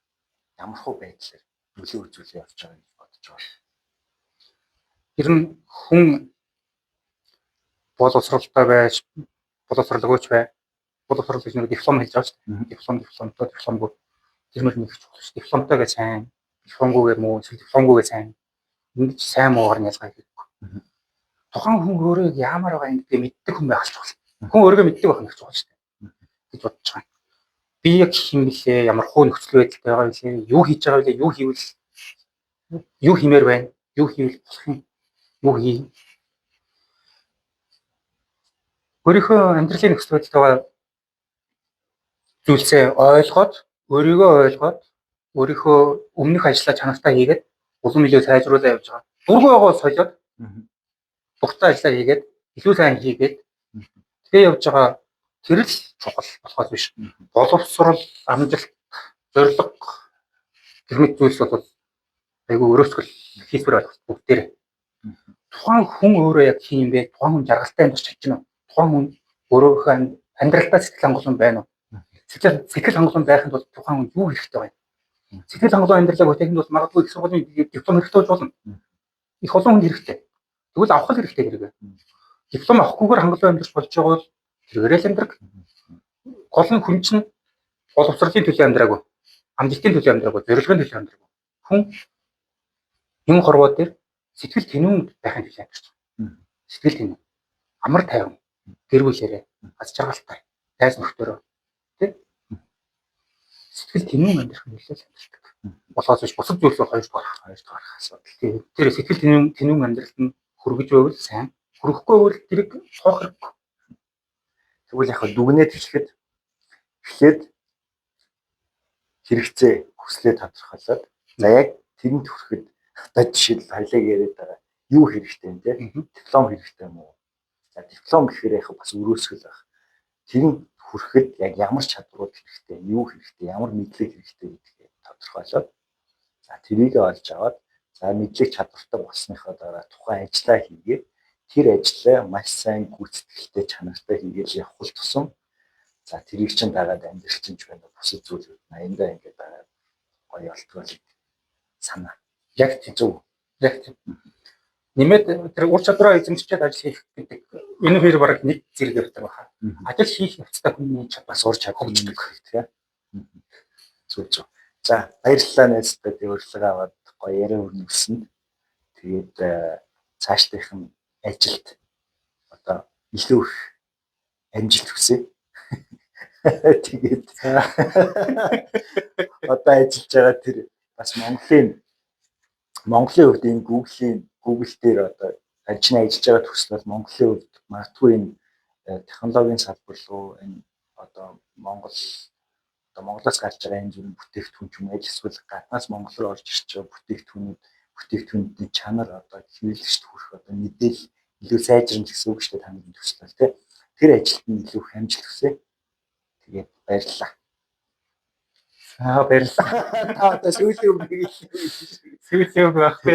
ямар хөө байдлаар нөлөө үзүүлээ явж байгааг бодож байна. Ер нь хүн боловсролтой байж, боловсролгүйч бай. Боловсрол гэж нэг диплом хэлж байгаа шүү дээ. Дипломгүй тэр мөр нэг ч болох шүү. Дипломтойгээ сайн, дипломгүйгээр муу, дипломгүйгээ сайн. Ингэж сайн муугаар ялгаа хийхгүй. Тухайн хүн өөрөө ямар байгаа юм гэдгийг мэддэг хүн байх ч болно. Хүн өөрийгөө мэддэг байх нь ч болно шүү дээ. гэж бодож байгаа. Би яг хин бэлээ, ямар хуу нөхцөл байдалтай байгаа вэ? Юу хийж байгаа вэ? Юу хийвэл юу хиймээр байна? Юу хийвэл болох юм? Юу хий? Өөрийнхөө амьдралын нөхцөл байдалтайгаа зүйлсээ ойлгоод, өөрийнхөө өмнөх ажлаа чанартай хийгээд улам илүү сайжруулаад явж байгаа. Дургүй байгаас солиод дуртай ажлаа хийгээд илүү сайн хийгээд тэгээ явж байгаа тэр л чухал болохоос биш. Боловсрол, амжилт, зорилго гэмэт зүйлс бол айгүй өрөөсгөл хийсвэр болох бүгдээрээ. Тухайн хүн өөрөө яг хин юм бэ? Тухайн хүн жаргалтай амьдарч чадчихна уу? Тухайн хүн өөрийнхөө амьдралдаа сэтгэл хангалуун байна уу? Сэтгэл хангалуун байхын тулд тухайн хүн юу хэрэгтэй байна? Сэтгэл хангалуун амьдралаа бүтэхэд бол магадгүй их сургуулийн диплом хэрэгтэй болж болно. Их олон хүн хэрэгтэй. Тэгвэл авах хэрэгтэй хэрэг. Диплом авахгүйгээр хангалуун амьдарч болж байгаа бол тэргээрээ л амьдрах. Гол нь хүн чинь боловсролын төлөө амьдраагүй. Амжилтын төлөө амьдраагүй, зорилгын төлөө амьдраагүй. Хүн юм хорвоо дээр сэтгэл тэнүүн байхын төлөө амьдарч байгаа. Сэтгэл тэнүүн. Амар тайван. Гэр бүлээрээ аз жаргалтай. Дайс нөхдөөрөө. Тэ? Сэтгэл тэнүүн амьдрах нь нөлөөлөл амьдардаг. Болохоос биш бусад зүйлс бол хоёр дахь асуудал. Тэр сэтгэл тэнүүн амьдралд нь хүргэж байвал сайн. Хүрэхгүй бол тэрийг соох хэрэггүй. Тэгвэл яг дүгнээд эхлээд хэрэгцээ хүслээ тодорхойлоод за яг тэрэнд хүрэхэд одоо жишээл хоёлаа яриад байгаа юу хэрэгтэй юм те диплом хэрэгтэй юм уу? За диплом гэхээр яг бас өрөөсгөл байх. Тэрэнд хүрэхэд яг ямар чадварууд хэрэгтэй, юу хэрэгтэй, ямар мэдлэг хэрэгтэй гэдгийг тодорхойлоод за тэрийг олж аваад за мэдлэг чадвартай болсныхоо дараа тухайн ажлаа хийгээд тэр ажлаа маш сайн гүйцэтгэлтэй чанартай хийгээл явах тусам за тэрийг чинь дагаад амьдрал чинь байна бусад зүйлүүд аяндаа ингээд байгаа гоё болтгол санаа. Яг тийм. Яг тийм. Нэмээд тэр ур чадвараа эзэмшиж ажил хийх гэдэг энэ хоёр бараг нэг зэрэг явдаг баха. Ажил хийх явцдаа хүний чадвар сурч чаддаг тийм. Зүг. За баярлалаа найзтай урилга аваад гоё яриа өрнүүлсэнд. Тэгээд цаашдынх нь ажилд одоо илүү их амжилт хүсье. Тэгээд одоо ажиллаж байгаа тэр бас Монголын хувьд энэ Google дээр одоо ажиллаж байгаа төсөл бол Монголын хувьд магадгүй энэ технологийн салбар руу энэ одоо Монголоос гарч байгаа энэ зүйл бүтээгдэхүүн ч юм уу эсвэл гаднаас Монгол руу орж ирж байгаа бүтээгдэхүүнүүдийн чанар одоо хэвлэгчд хүрэх одоо мэдээлэл илүү сайжирна гэсэн үг шүү дээ таны төсөл тийм. Тэр ажилд нь илүү их амжилт хүсье. Тэгээд баярлалаа. Баярлалаа. Та одоо сүүлийн үг байх вэ?